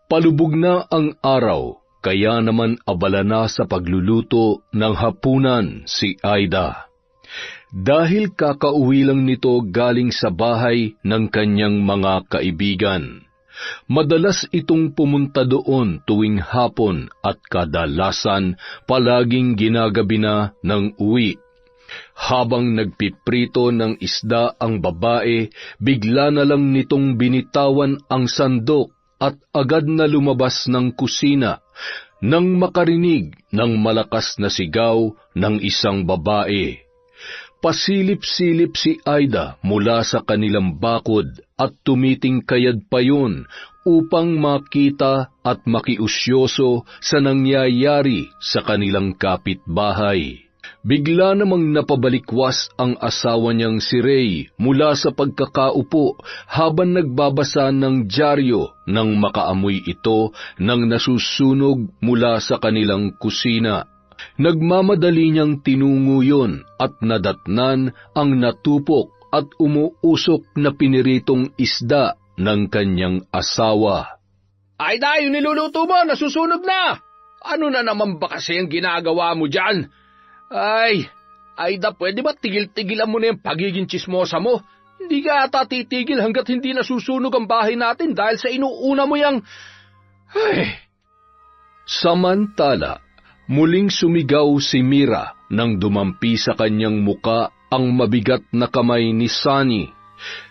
Palubog na ang araw, kaya naman abala na sa pagluluto ng hapunan si Aida. Dahil kakauwi lang nito galing sa bahay ng kanyang mga kaibigan. Madalas itong pumunta doon tuwing hapon at kadalasan palaging ginagabi na ng uwi. Habang nagpiprito ng isda ang babae, bigla na lang nitong binitawan ang sandok at agad na lumabas ng kusina nang makarinig ng malakas na sigaw ng isang babae. Pasilip-silip si Aida mula sa kanilang bakod at tumitingkayad pa yun upang makita at makiusyoso sa nangyayari sa kanilang kapitbahay. Bigla namang napabalikwas ang asawa niyang si Ray mula sa pagkakaupo habang nagbabasa ng dyaryo nang makaamoy ito ng nasusunog mula sa kanilang kusina. Nagmamadali niyang tinungo yun at nadatnan ang natupok at umuusok na piniritong isda ng kanyang asawa. Aida, yung niluluto mo, nasusunog na! Ano na naman ba kasi ang ginagawa mo dyan? Ay, Aida, pwede ba tigil-tigilan mo na yung pagiging tsismosa mo? Hindi ka ata titigil hanggat hindi nasusunog ang bahay natin dahil sa inuuna mo yang... Ay. Samantala, muling sumigaw si Mira nang dumampi sa kanyang muka ang mabigat na kamay ni Sunny.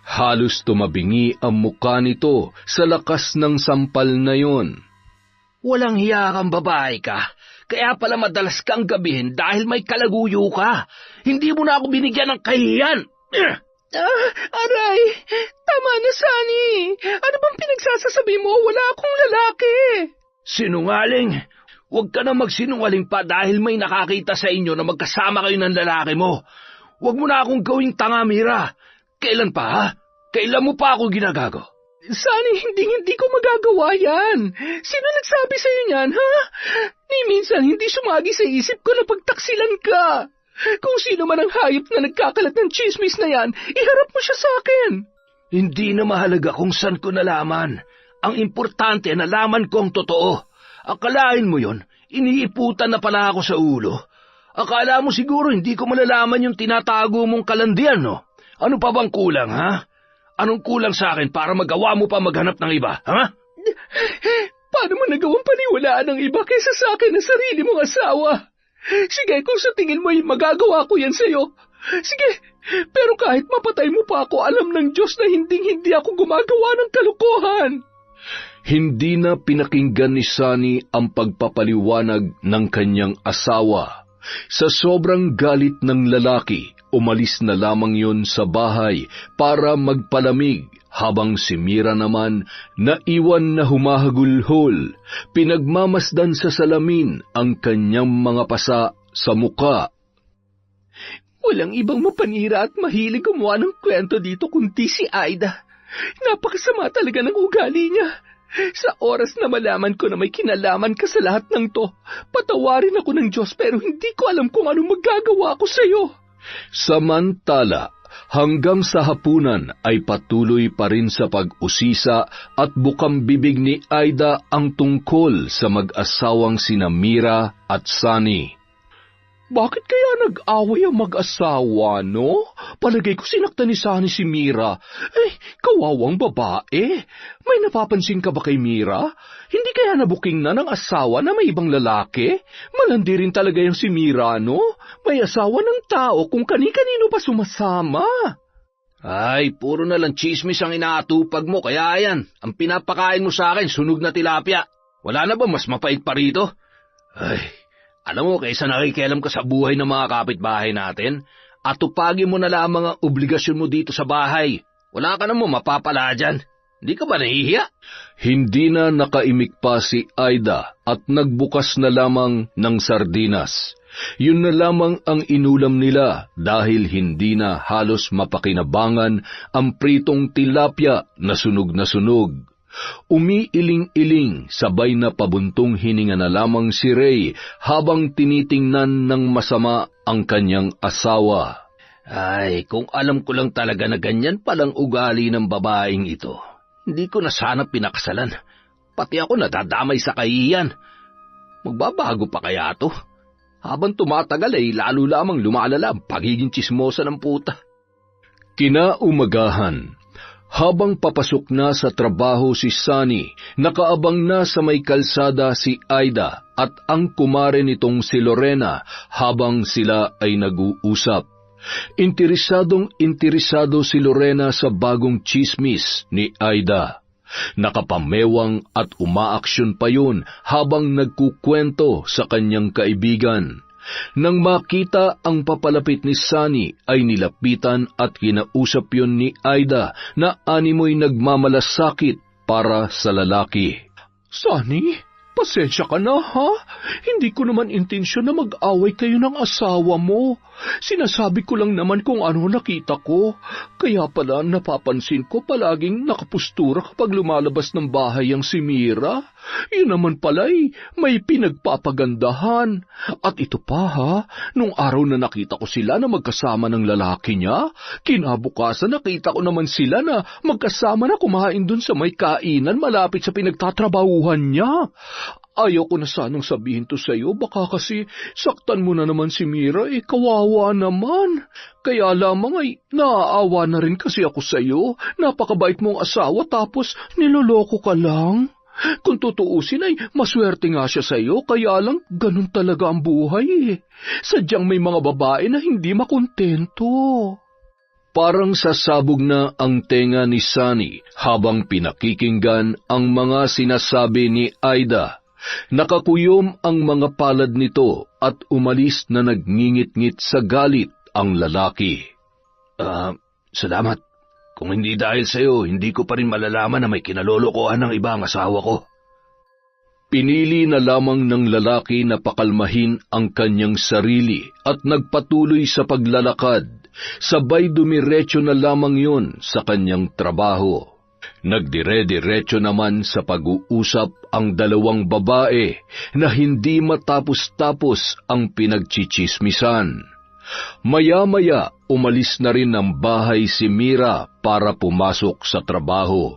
Halos tumabingi ang muka nito sa lakas ng sampal na yon. Walang hiya kang babae ka. Kaya pala madalas kang gabihin dahil may kalaguyo ka. Hindi mo na ako binigyan ng kahiyan. Aray, tama na, Sunny. Ano bang pinagsasasabi mo? Wala akong lalaki. Sinungaling. Huwag ka na magsinungaling pa dahil may nakakita sa inyo na magkasama kayo ng lalaki mo. Huwag mo na akong gawing tanga, Mira. Kailan pa, ha? Kailan mo pa ako ginagago? Sunny, hindi ko magagawa yan. Sino nagsabi sa'yo niyan, ha? Ni minsan hindi sumagi sa isip ko na pagtaksilan ka. Kung sino man ang hayop na nagkakalat ng chismis na yan, iharap mo siya sa akin. Hindi na mahalaga kung saan ko nalaman. Ang importante, nalaman ko ang totoo. Akalain mo yon, iniiputan na pala ako sa ulo. Akala mo siguro hindi ko malalaman yung tinatago mong kalandian, no? Ano pa bang kulang, ha? Anong kulang sa akin para magawa mo pa maghanap ng iba, ha? Paano mo nagawang paniwalaan ng iba kaysa sa akin na sarili mong asawa? Sige, kung sa tingin mo ay magagawa ko yan sa'yo. Sige, pero kahit mapatay mo pa ako, alam ng Diyos na hindi ako gumagawa ng kalokohan. Hindi na pinakinggan ni Sunny ang pagpapaliwanag ng kanyang asawa. Sa sobrang galit ng lalaki, umalis na lamang yon sa bahay para magpalamig habang si Mira naman naiwan na humahagulhol, pinagmamasdan sa salamin ang kanyang mga pasa sa muka. Walang ibang mapanira at mahilig gumawa ng kwento dito kundi si Aida. Napakasama talaga ng ugali niya. Sa oras na malaman ko na may kinalaman ka sa lahat ng to, patawarin ako ng Diyos pero hindi ko alam kung anong magagawa ko sa'yo. Samantala, hanggang sa hapunan ay patuloy pa rin sa pag-usisa at bukang bibig ni Aida ang tungkol sa mag-asawang sina Mira at Sunny. Bakit kaya nag-away ang mag-asawa, no? Palagay ko sinaktan ni Sunny si Mira. Kawawang babae. May napapansin ka ba kay Mira? Hindi kaya nabuking na ng asawa na may ibang lalaki? Malandi rin talaga yung si Mira, no? May asawa ng tao kung kani-kanino pa sumasama. Ay, puro na lang chismis ang inaatupag mo, kaya yan, ang pinapakain mo sa akin, sunog na tilapia. Wala na ba mas mapait pa rito? Ay... Alam mo, kaysa nakikialam ka sa buhay ng mga kapitbahay natin, atupagin mo na lamang ang obligasyon mo dito sa bahay. Wala ka naman mapapala dyan. Hindi ka ba nahihiya? Hindi na nakaimik pa si Aida at nagbukas na lamang ng sardinas. Yun na lamang ang inulam nila dahil hindi na halos mapakinabangan ang pritong tilapia na sunog na sunog. Umiiling-iling, sabay na pabuntong hininga na lamang si Ray habang tinitingnan ng masama ang kanyang asawa. Ay, kung alam ko lang talaga na ganyan palang ugali ng babaeng ito, hindi ko na sana pinakasalan. Pati ako nadadamay sa kahiyan. Magbabago pa kaya to? Habang tumatagal ay lalo lamang lumalala ang pagiging tsismosa ng puta. Kinaumagahan, habang papasok na sa trabaho si Sunny, nakaabang na sa may kalsada si Aida at ang kumare nitong si Lorena habang sila ay nag-uusap. Interesadong-interesado si Lorena sa bagong tsismis ni Aida. Nakapamewang at umaaksyon pa yun habang nagkukwento sa kanyang kaibigan. Nang makita ang papalapit ni Sunny ay nilapitan at kinausap yun ni Aida na animoy nagmamalasakit para sa lalaki. Sunny, pasensya ka na ha? Hindi ko naman intensyon na mag-away kayo ng asawa mo. Sinasabi ko lang naman kung ano nakita ko. Kaya pala napapansin ko palaging nakapustura kapag lumalabas ng bahay ang si Mira. Yun naman pala'y may pinagpapagandahan. At ito pa ha, nung araw na nakita ko sila na magkasama ng lalaki niya, kinabukasan nakita ko naman sila na magkasama na kumain dun sa may kainan malapit sa pinagtatrabahuhan niya. Ayaw ko na sanang sabihin to sa'yo, baka kasi saktan mo na naman si Mira, kawawa naman. Kaya lamang ay naaawa na rin kasi ako sa'yo. Napakabait mong asawa tapos niloloko ka lang. Kung tutuusin ay maswerte nga siya sa'yo, kaya lang ganun talaga ang buhay. Sadyang may mga babae na hindi makontento. Parang sasabog na ang tenga ni Sunny habang pinakikinggan ang mga sinasabi ni Aida. Nakakuyom ang mga palad nito at umalis na nagngingit-ngit sa galit ang lalaki. Salamat. Kung hindi dahil sa'yo, hindi ko pa rin malalaman na may kinalolokohan ng iba ang asawa ko. Pinili na lamang ng lalaki na pakalmahin ang kanyang sarili at nagpatuloy sa paglalakad. Sabay dumiretso na lamang yun sa kanyang trabaho. Nagdire-diretso naman sa pag-uusap ang dalawang babae na hindi matapos-tapos ang pinagchichismisan. Maya-maya, umalis na rin ng bahay si Mira para pumasok sa trabaho.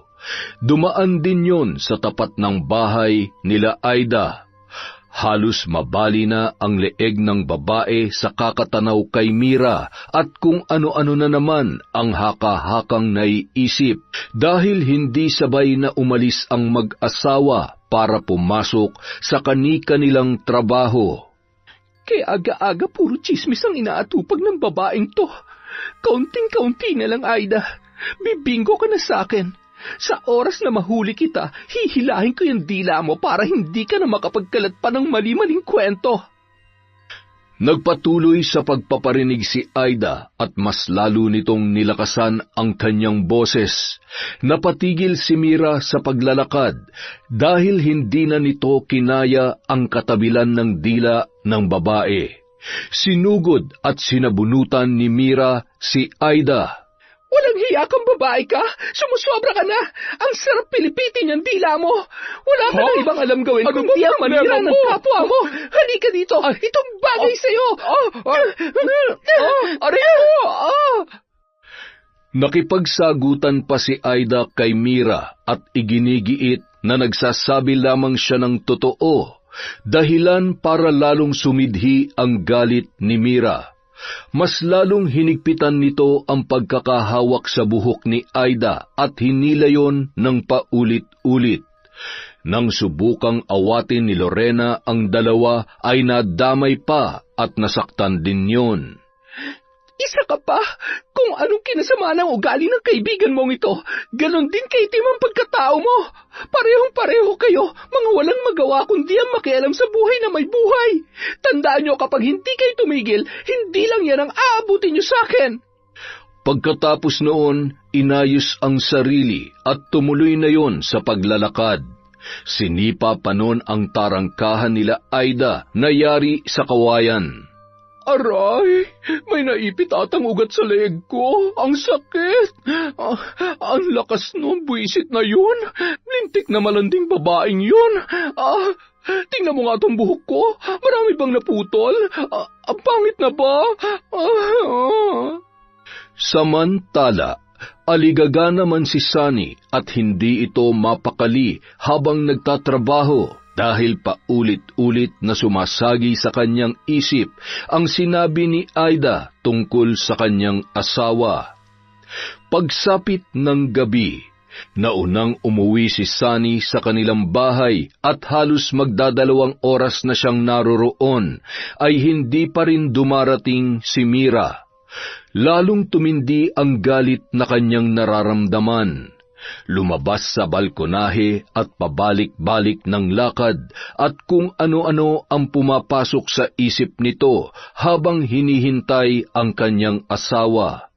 Dumaan din yon sa tapat ng bahay nila Aida. Halos mabali na ang leeg ng babae sa kakatanaw kay Mira at kung ano-ano na naman ang haka-hakang naiisip dahil hindi sabay na umalis ang mag-asawa para pumasok sa kani-kanilang trabaho. Kaya aga-aga puro tsismis ang inaatupag ng babaeng to. Kaunting-kaunti na lang, Aida. Bibinggo ka na sa akin. Sa oras na mahuli kita, hihilahin ko yung dila mo para hindi ka na makapagkalat pa ng mali-maling kwento. Nagpatuloy sa pagpaparinig si Aida at mas lalo nitong nilakasan ang kanyang boses. Napatigil si Mira sa paglalakad dahil hindi na nito kinaya ang katabilan ng dila ng babae. Sinugod at sinabunutan ni Mira si Aida. Walang hiya kang babae ka? Sumusobra ka na! Ang sarap pilipitin yung dila mo! Wala ka na ibang alam gawin kundi ang manira ng kapwa mo! Halika dito! Itong bagay sa'yo! Aray mo! Nakipagsagutan pa si Aida kay Mira at iginigiit na nagsasabi lamang siya ng totoo, dahilan para lalong sumidhi ang galit ni Mira. Mas lalong hinigpitan nito ang pagkakahawak sa buhok ni Aida at hinilayon ng paulit-ulit. Nang subukang awatin ni Lorena ang dalawa ay nadamay pa at nasaktan din yon. Isa ka pa! Kung anong kinasama ng ugali ng kaibigan mong ito, ganon din kaitim ang pagkatao mo. Parehong-pareho kayo, mga walang magawa kundi ang makialam sa buhay na may buhay. Tandaan nyo, kapag hindi kayo tumigil, hindi lang yan ang aabutin nyo sa akin. Pagkatapos noon, inayos ang sarili at tumuloy na yon sa paglalakad. Sinipa pa noon ang tarangkahan nila Aida na yari sa kawayan. Aray, may naipit atang ugat sa leeg ko. Ang sakit. Ang lakas nun, buwisit na yun. Lintik na malanding babaeng yun. Tingnan mo nga itong buhok ko. Marami bang naputol? Ang pangit na ba? Samantala, aligaga naman si Sunny at hindi ito mapakali habang nagtatrabaho dahil paulit-ulit na sumasagi sa kanyang isip ang sinabi ni Aida tungkol sa kanyang asawa. Pagsapit ng gabi, naunang umuwi si Sunny sa kanilang bahay at halos magdadalawang oras na siyang naroroon ay hindi pa rin dumarating si Mira. Lalong tumindi ang galit na kanyang nararamdaman. Lumabas sa balkonahe at pabalik-balik ng lakad at kung ano-ano ang pumapasok sa isip nito habang hinihintay ang kanyang asawa.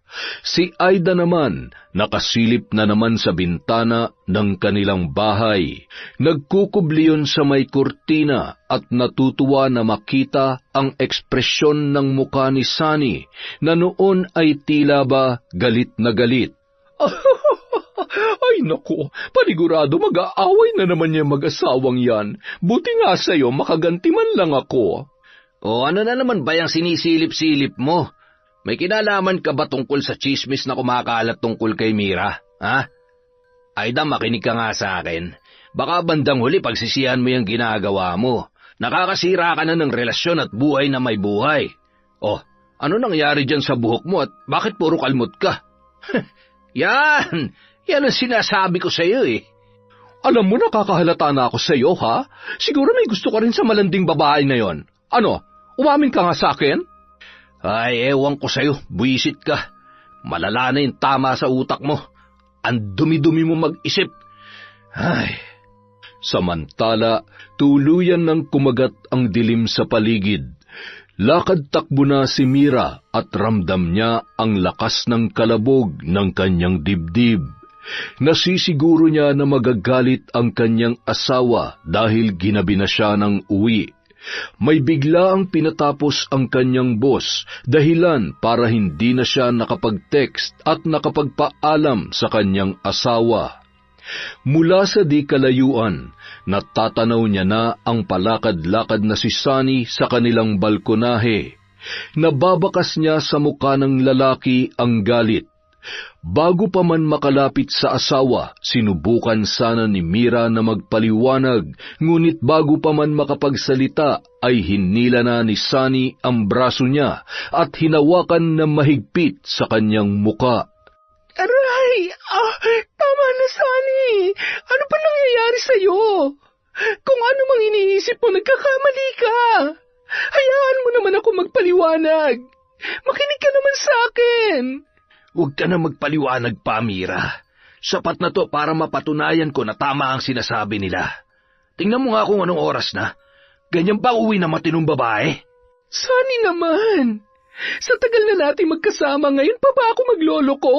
Si Aida naman, nakasilip na naman sa bintana ng kanilang bahay. Nagkukubliyon sa may kurtina at natutuwa na makita ang ekspresyon ng mukha ni Sunny na noon ay tila ba galit na galit. Ay naku, panigurado mag-aaway na naman yung mag-asawang yan. Buti nga sa'yo, makaganti man lang ako. O ano na naman ba yung sinisilip-silip mo? May kinalaman ka ba tungkol sa chismis na kumakalat tungkol kay Mira? Ha? Aida, makinig ka nga sa akin. Baka bandang huli pagsisihan mo yung ginagawa mo. Nakakasira ka na ng relasyon at buhay na may buhay. Oh, ano nangyari dyan sa buhok mo at bakit puro kalmot ka? Yan ang sinasabi ko sa iyo eh. Alam mo, nakakahalata na ako sa iyo, ha? Siguro may gusto ka rin sa malanding babae na yon. Ano, umamin ka nga sa akin? Ay, ewan ko sa'yo, buwisit ka. Malala na yung tama sa utak mo. Ang dumi-dumi mo mag-isip. Ay. Samantala, tuluyan ng kumagat ang dilim sa paligid. Lakad-takbo na si Mira at ramdam niya ang lakas ng kalabog ng kanyang dibdib. Nasisiguro niya na magagalit ang kanyang asawa dahil ginabi na siya ng uwi. May bigla ang pinatapos ang kanyang boss, dahilan para hindi na siya nakapag-text at nakapagpaalam sa kanyang asawa. Mula sa di kalayuan, natatanaw niya na ang palakad-lakad na si Sunny sa kanilang balkonahe. Nababakas niya sa mukha ng lalaki ang galit. Bago pa man makalapit sa asawa, sinubukan sana ni Mira na magpaliwanag, ngunit bago pa man makapagsalita ay hinila na ni Sunny ang braso niya at hinawakan na mahigpit sa kanyang muka. Aray! Tama na, Sunny! Ano pa nangyayari sa'yo? Kung ano mang iniisip mo, nagkakamali ka! Hayaan mo naman ako magpaliwanag! Makinig ka naman sa akin! Huwag ka na magpaliwanag pa, Mira. Sapat na to para mapatunayan ko na tama ang sinasabi nila. Tingnan mo nga kung anong oras na. Ganyan ba uwi na matinong babae? Sunny naman! Sa tagal na natin magkasama, ngayon pa ba ako magloloko?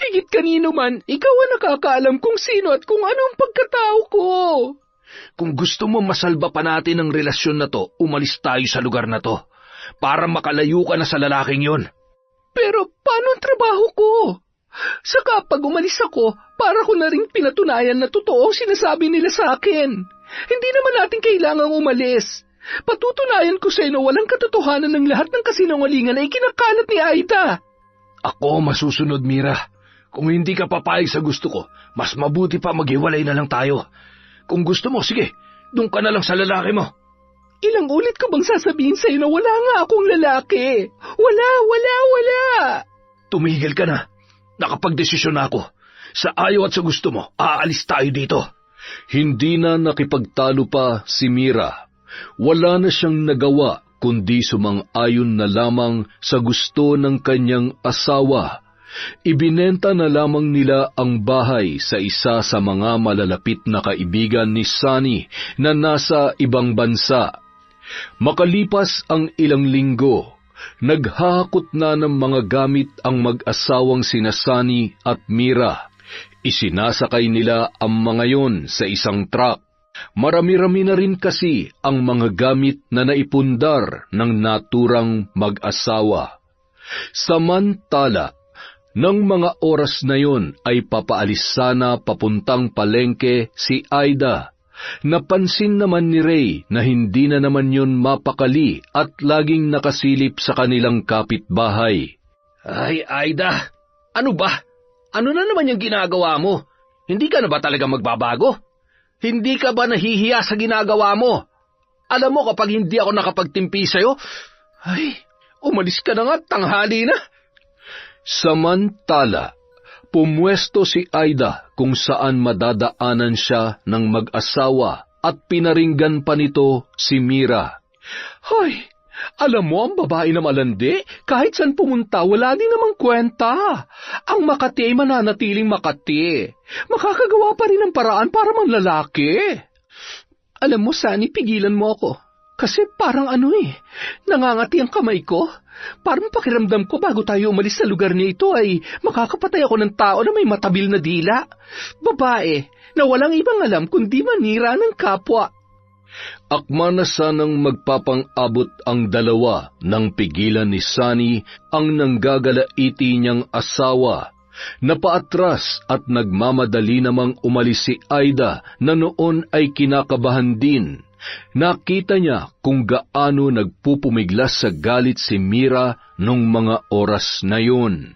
Higit kanino man, ikaw ang nakakaalam kung sino at kung ano ang pagkatao ko. Kung gusto mo masalba pa natin ang relasyon na to, umalis tayo sa lugar na to. Para makalayo ka na sa lalaking yon. Pero paano ang trabaho ko? Saka pag umalis ako, para ko na rin pinatunayan na totoo ang sinasabi nila sa akin. Hindi naman natin kailangang umalis. Patutunayan ko sa iyo na walang katotohanan ng lahat ng kasinungalingan na ikinakalat ni Aida. Ako masusunod, Mira. Kung hindi ka papayag sa gusto ko, mas mabuti pa maghiwalay na lang tayo. Kung gusto mo, sige, doon ka na lang sa lalaki mo. Ilang ulit ko bang sasabihin sa'yo na wala nga akong lalaki? Wala! Tumigil ka na. Nakapagdesisyon na ako. Sa ayaw at sa gusto mo, aalis tayo dito. Hindi na nakipagtalo pa si Mira. Wala na siyang nagawa kundi sumang-ayon na lamang sa gusto ng kanyang asawa. Ibinenta na lamang nila ang bahay sa isa sa mga malalapit na kaibigan ni Sunny na nasa ibang bansa. Makalipas ang ilang linggo, naghahakot na ng mga gamit ang mag-asawang sina Sunny at Mira. Isinasakay nila ang mga yon sa isang truck. Marami-rami na rin kasi ang mga gamit na naipundar ng naturang mag-asawa. Samantala, nang mga oras na yon ay papaalis sana papuntang palengke si Aida. Napansin naman ni Ray na hindi na naman yon mapakali at laging nakasilip sa kanilang kapitbahay. Ay, Aida, ano ba? Ano na naman yung ginagawa mo? Hindi ka na ba talaga magbabago? Hindi ka ba nahihiya sa ginagawa mo? Alam mo kapag hindi ako nakapagtimpi sa'yo, ay, umalis ka na nga, tanghali na. Samantala, pumwesto si Aida kung saan madadaanan siya ng mag-asawa at pinaringgan pa nito si Mira. Ay, alam mo ang babae na malandi, kahit saan pumunta, wala din namang kwenta. Ang Makati ay mananatiling Makati. Makakagawa pa rin ng paraan para manlalaki. Alam mo, Sunny, pigilan mo ako. Kasi parang nangangati ang kamay ko. Parang pakiramdam ko bago tayo umalis sa lugar niya ito ay makakapatay ako ng tao na may matabil na dila. Babae na walang ibang alam kundi manira ng kapwa. Akma na sanang magpapang-abot ang dalawa nang pigilan ni Sunny ang nanggagalaiti niyang asawa. Napaatras at nagmamadali namang umalis si Aida na noon ay kinakabahan din. Nakita niya kung gaano nagpupumiglas sa galit si Mira nung mga oras na yun.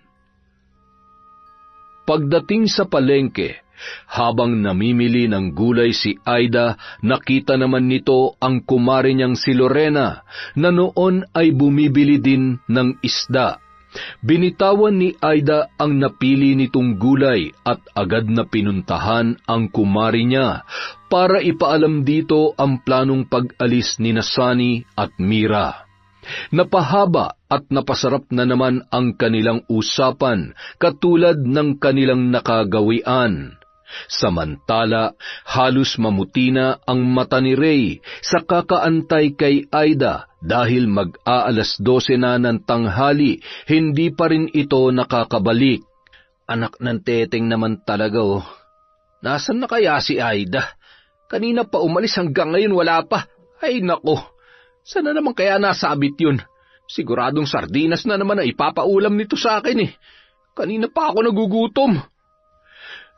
Pagdating sa palengke, habang namimili ng gulay si Aida, nakita naman nito ang kumare niyang si Lorena na noon ay bumibili din ng isda. Binitawan ni Aida ang napili nitong gulay at agad na pinuntahan ang kumare niya para ipaalam dito ang planong pag-alis ni Sunny at Mira. Napahaba at napasarap na naman ang kanilang usapan katulad ng kanilang nakagawian. Samantala, halos mamuti na ang mata ni Ray sa kakaantay kay Aida dahil mag-aalas 12 na ng tanghali, hindi pa rin ito nakakabalik. Anak ng teteng naman talaga Nasaan na kaya si Aida? Kanina pa umalis hanggang ngayon wala pa. Ay nako, sana naman kaya nasabit yun? Siguradong sardinas na naman na ipapaulam nito sa akin Kanina pa ako nagugutom.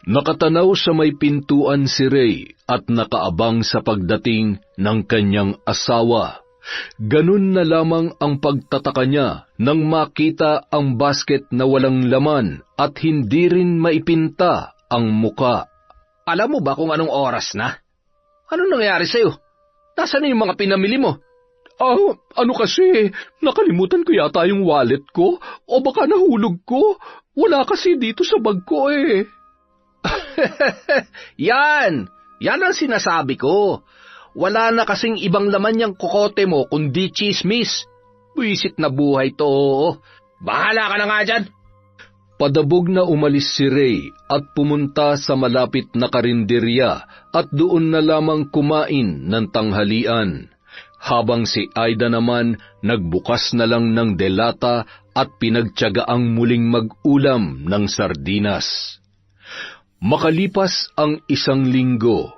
Nakatanaw sa may pintuan si Ray at nakaabang sa pagdating ng kanyang asawa. Ganun na lamang ang pagtataka niya nang makita ang basket na walang laman at hindi rin maipinta ang muka. Alam mo ba kung anong oras na? Anong nangyari sa'yo? Nasaan na yung mga pinamili mo? Ano kasi, nakalimutan ko yata yung wallet ko o baka nahulog ko. Wala kasi dito sa bag ko Yan ang sinasabi ko. Wala na kasing ibang laman yung kokote mo kundi chismis. Buwisit na buhay to. Bahala ka na nga dyan. Padabog na umalis si Ray at pumunta sa malapit na karinderya at doon na lamang kumain ng tanghalian. Habang si Aida naman nagbukas na lang ng delata at pinagtiyagaang muling mag-ulam ng sardinas. Makalipas ang 1 linggo,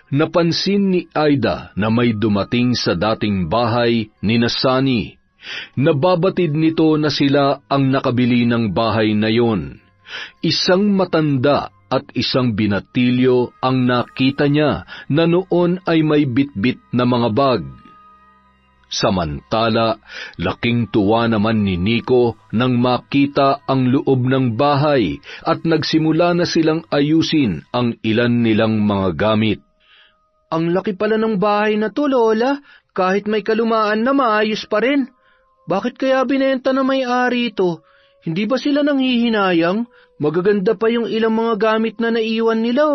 napansin ni Aida na may dumating sa dating bahay ni Sunny. Nababatid nito na sila ang nakabili ng bahay na yon. Isang matanda at isang binatilyo ang nakita niya na noon ay may bitbit na mga bag. Samantala, laking tuwa naman ni Nico nang makita ang loob ng bahay at nagsimula na silang ayusin ang ilan nilang mga gamit. Ang laki pala ng bahay na to, Lola. Kahit may kalumaan na maayos pa rin. Bakit kaya binenta na may-ari ito? Hindi ba sila nanghihinayang? Magaganda pa yung ilang mga gamit na naiwan nila,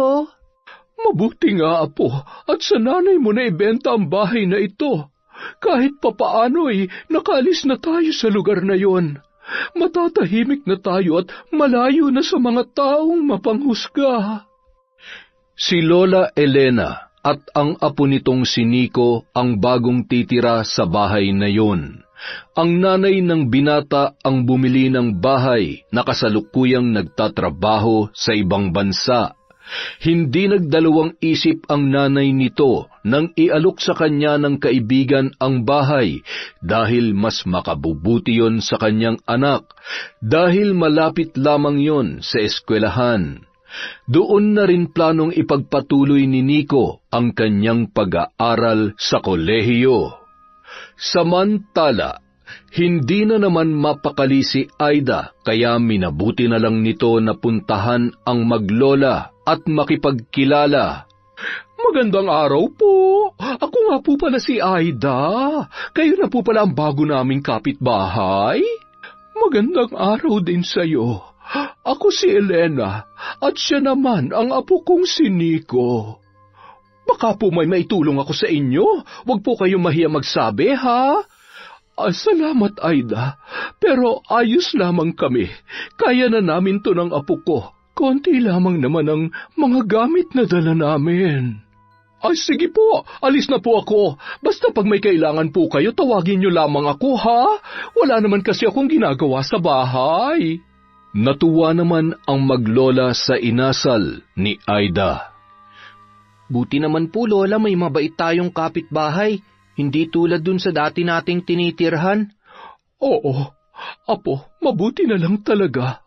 Mabuti nga, Apo, at sa nanay mo na ibenta ang bahay na ito. Kahit papaano'y nakalis na tayo sa lugar na yon. Matatahimik na tayo at malayo na sa mga taong mapanghusga. Si Lola Elena at ang apo nitong si Nico ang bagong titira sa bahay na yon. Ang nanay ng binata ang bumili ng bahay na kasalukuyang nagtatrabaho sa ibang bansa. Hindi nagdalawang isip ang nanay nito nang ialok sa kanya ng kaibigan ang bahay dahil mas makabubuti yon sa kanyang anak dahil malapit lamang yon sa eskwelahan. Doon na rin planong ipagpatuloy ni Nico ang kanyang pag-aaral sa kolehiyo. Samantala, Hindi na naman mapakali si Aida, kaya minabuti na lang nito na puntahan ang maglola at makipagkilala. Magandang araw po. Ako nga po pala si Aida. Kayo na po pala ang bago naming kapitbahay. Magandang araw din sa'yo. Ako si Elena at siya naman ang apo kong si Nico. Baka po may maitulong ako sa inyo. Huwag po kayong mahiya magsabi, ha? Salamat, Aida. Pero ayos lamang kami. Kaya na namin to ng apo ko. Konti lamang naman ang mga gamit na dala namin. Ay, sige po. Alis na po ako. Basta pag may kailangan po kayo, tawagin niyo lamang ako, ha? Wala naman kasi akong ginagawa sa bahay. Natuwa naman ang maglola sa inasal ni Aida. Buti naman po, Lola, may mabait tayong kapitbahay. Hindi tulad dun sa dati nating tinitirhan. Oo, apo, mabuti na lang talaga.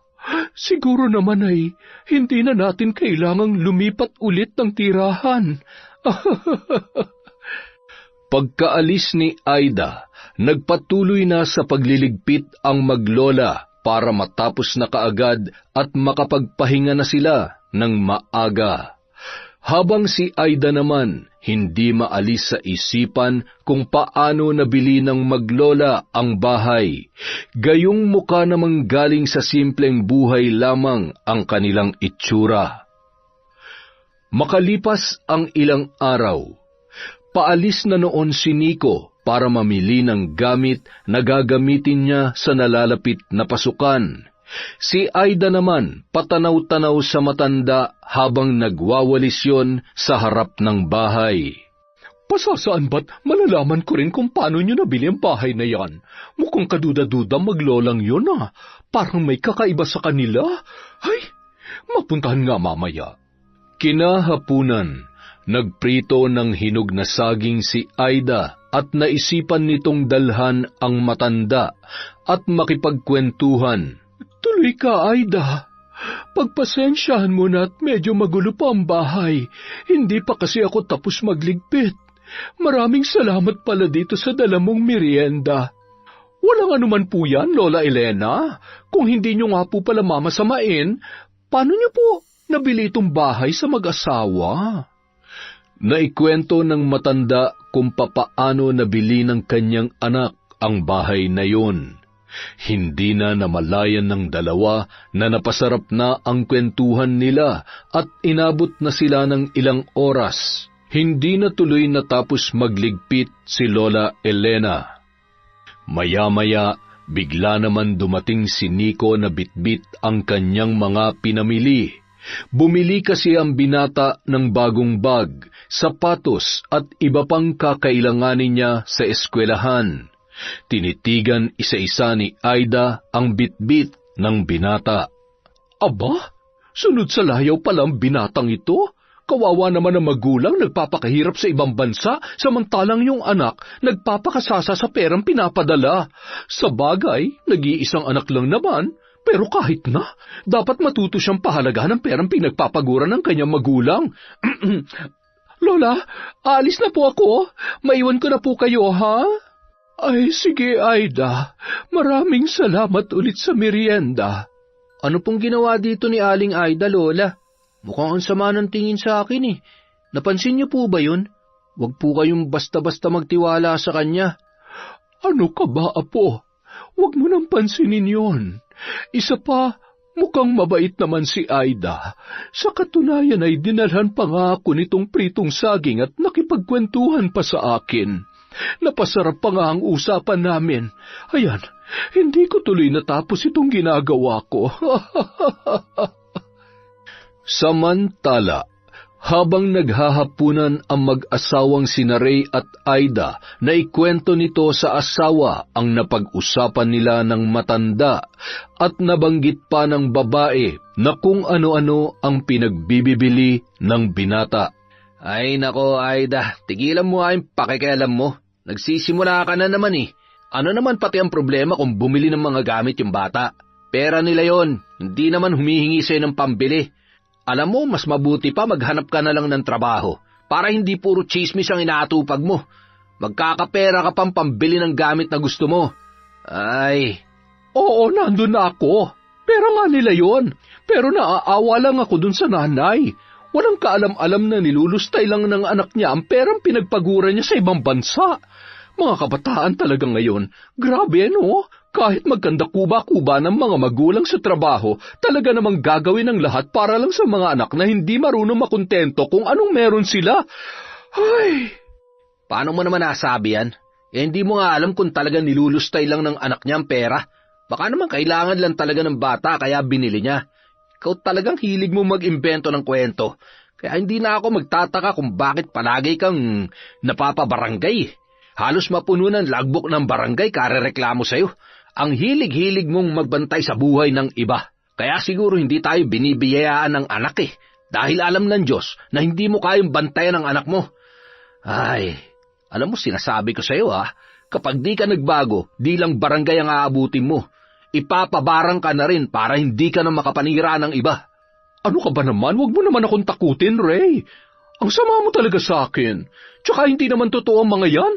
Siguro naman ay hindi na natin kailangang lumipat ulit ng tirahan. Pagkaalis ni Aida, nagpatuloy na sa pagliligpit ang maglola para matapos na kaagad at makapagpahinga na sila ng maaga. Habang si Aida naman, hindi maalis sa isipan kung paano nabili ng maglola ang bahay. Gayong mukha namang galing sa simpleng buhay lamang ang kanilang itsura. Makalipas ang ilang araw, paalis na noon si Nico para mamili ng gamit na gagamitin niya sa nalalapit na pasukan. Si Aida naman patanaw-tanaw sa matanda habang nagwawalis yon sa harap ng bahay. Pasasaan ba't malalaman ko rin kung paano nyo nabili ang bahay na yan? Mukhang kaduda-duda maglolang yun, ah. Parang may kakaiba sa kanila. Ay, mapuntahan nga mamaya. Kinahapunan, nagprito ng hinog na saging si Aida at naisipan nitong dalhan ang matanda at makipagkwentuhan. Tuloy ka, Aida. Pagpasensyahan mo na at medyo magulo pa ang bahay. Hindi pa kasi ako tapos magligpit. Maraming salamat pala dito sa dala mong merienda. Walang anuman po yan, Lola Elena. Kung hindi nyo nga po pala mamasamain, paano nyo po nabili itong bahay sa mag-asawa? Naikwento ng matanda kung papaano nabili ng kanyang anak ang bahay na yun. Hindi na namalayan ng dalawa na napasarap na ang kwentuhan nila at inabot na sila ng ilang oras. Hindi na tuloy natapos magligpit si Lola Elena. Maya-maya, bigla naman dumating si Nico na bitbit ang kanyang mga pinamili. Bumili kasi ang binata ng bagong bag, sapatos at iba pang kakailanganin niya sa eskwelahan. Tinitigan isa-isa ni Aida ang bitbit ng binata. Aba, sunod sa layaw pala ang binatang ito. Kawawa naman ang magulang nagpapakahirap sa ibang bansa, samantalang yung anak nagpapakasasa sa perang pinapadala. Sa bagay, nag-iisang anak lang naman, pero kahit na, dapat matuto siyang pahalagahan ng perang pinagpapaguran ng kanyang magulang. Lola, alis na po ako. Maiwan ko na po kayo, ha? Ay, sige, Aida. Maraming salamat ulit sa merienda. Ano pong ginawa dito ni Aling Aida, Lola? Mukhang ang sama ng tingin sa akin, eh. Napansin niyo po ba yun? Huwag po kayong basta-basta magtiwala sa kanya. Ano ka ba, apo? Huwag mo nang pansinin yon. Isa pa, mukhang mabait naman si Aida. Sa katunayan ay dinalhan pa nga ako nitong pritong saging at nakipagkwentuhan pa sa akin. Napasarap pa nga ang usapan namin. Ayan, hindi ko tuloy natapos itong ginagawa ko. Samantala, habang naghahapunan ang mag-asawang sina Ray at Aida, naikwento nito sa asawa ang napag-usapan nila ng matanda at nabanggit pa ng babae na kung ano-ano ang pinagbibili ng binata. Ay nako, Aida, tigilan mo ang pakikialam mo. Nagsisimula ka na naman, eh. Ano naman pati ang problema kung bumili ng mga gamit yung bata? Pera nila yon, hindi naman humihingi sa'yo ng pambili. Alam mo, mas mabuti pa maghanap ka na lang ng trabaho para hindi puro chismis ang inaatupag mo. Magkakapera ka pang pambili ng gamit na gusto mo. Ay, Oo, nandun na ako. Pera nga nila yon. Pero naaawa lang ako dun sa nanay. Walang kaalam-alam na nilulustay lang ng anak niya ang perang pinagpagura niya sa ibang bansa. Mga kabataan talaga ngayon, grabe no? Kahit magkanda kuba-kuba ng mga magulang sa trabaho, talaga namang gagawin ang lahat para lang sa mga anak na hindi marunong makontento kung anong meron sila. Ay! paano mo naman nasabi yan? Hindi mo nga alam kung talaga nilulustay lang ng anak niya ang pera. Baka naman kailangan lang talaga ng bata kaya binili niya. Ikaw talagang hilig mo mag-imbento ng kwento. Kaya hindi na ako magtataka kung bakit palagi kang napapabarangay. Halos mapuno ng logbook ng barangay karereklamo sa'yo. Ang hilig-hilig mong magbantay sa buhay ng iba. Kaya siguro hindi tayo binibiyayaan ng anak Dahil alam ng Diyos na hindi mo kayang bantayan ang anak mo. Ay, alam mo sinasabi ko sa'yo kapag di ka nagbago, di lang barangay ang aabutin mo. Ipapabarang ka na rin para hindi ka na makapanira ng iba. Ano ka ba naman? Huwag mo naman akong takutin, Ray. Ang sama mo talaga sa akin. Tsaka hindi naman totoo ang mga yan.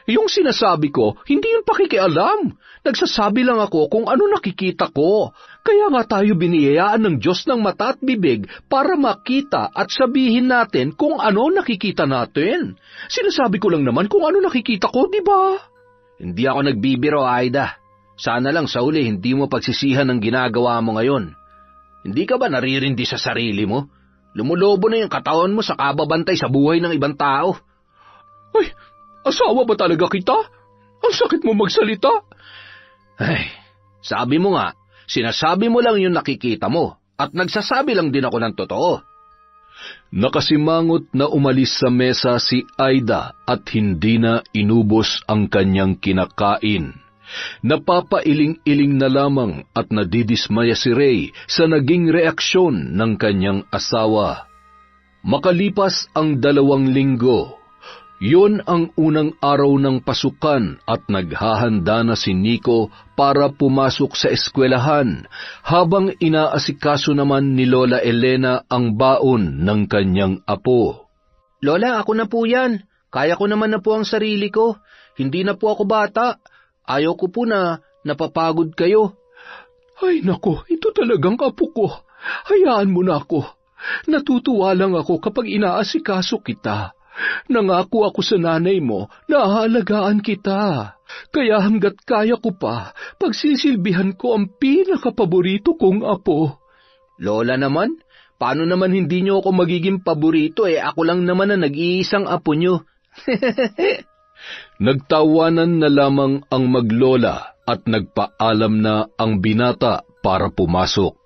Yung sinasabi ko, hindi yun pakikialam. Nagsasabi lang ako kung ano nakikita ko. Kaya nga tayo biniyayaan ng Diyos ng mata at bibig para makita at sabihin natin kung ano nakikita natin. Sinasabi ko lang naman kung ano nakikita ko, di ba? Hindi ako nagbibiro, Aida. Sana lang sa uli hindi mo pagsisihan ang ginagawa mo ngayon. Hindi ka ba naririndi sa sarili mo? Lumulobo na yung katawan mo sa kababantay sa buhay ng ibang tao. Ay, asawa ba talaga kita? Ang sakit mo magsalita. Ay, sabi mo nga, sinasabi mo lang yung nakikita mo at nagsasabi lang din ako ng totoo. Nakasimangot na umalis sa mesa si Aida at hindi na inubos ang kanyang kinakain. Napapailing-iling na lamang at nadidismaya si Ray sa naging reaksyon ng kanyang asawa. Makalipas ang 2 linggo, yun ang unang araw ng pasukan at naghahanda na si Nico para pumasok sa eskwelahan habang inaasikaso naman ni Lola Elena ang baon ng kanyang apo. Lola, ako na po yan. Kaya ko naman na po ang sarili ko. Hindi na po ako bata. Ayaw ko po na napapagod kayo. Ay nako, ito talagang apo ko. Hayaan mo na ako. Natutuwa lang ako kapag inaasikaso kita. Nangako ako sa nanay mo na aalagaan kita. Kaya hanggat kaya ko pa, pagsisilbihan ko ang pinakapaborito kong apo. Lola naman, paano naman hindi niyo ako magiging paborito ako lang naman na nag-iisang apo niyo. Nagtawanan na lamang ang maglola at nagpaalam na ang binata para pumasok.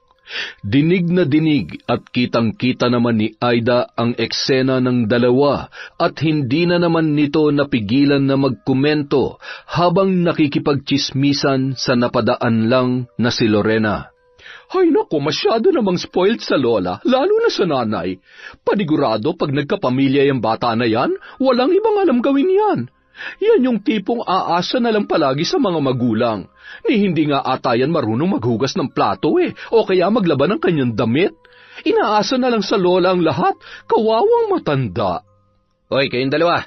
Dinig na dinig at kitang-kita naman ni Aida ang eksena ng dalawa at hindi na naman nito napigilan na magkomento habang nakikipagtsismisan sa napadaan lang na si Lorena. Ay nako, masyado namang spoiled sa lola, lalo na sa nanay. Panigurado pag nagkapamilya yung bata na yan, walang ibang alam gawin yan. Yan yung tipong aasa na lang palagi sa mga magulang. Ni hindi nga ata yan marunong maghugas ng plato o kaya maglaban ng kanyang damit. Inaasa na lang sa lola ang lahat, kawawang matanda. Hoy, kayong dalawa,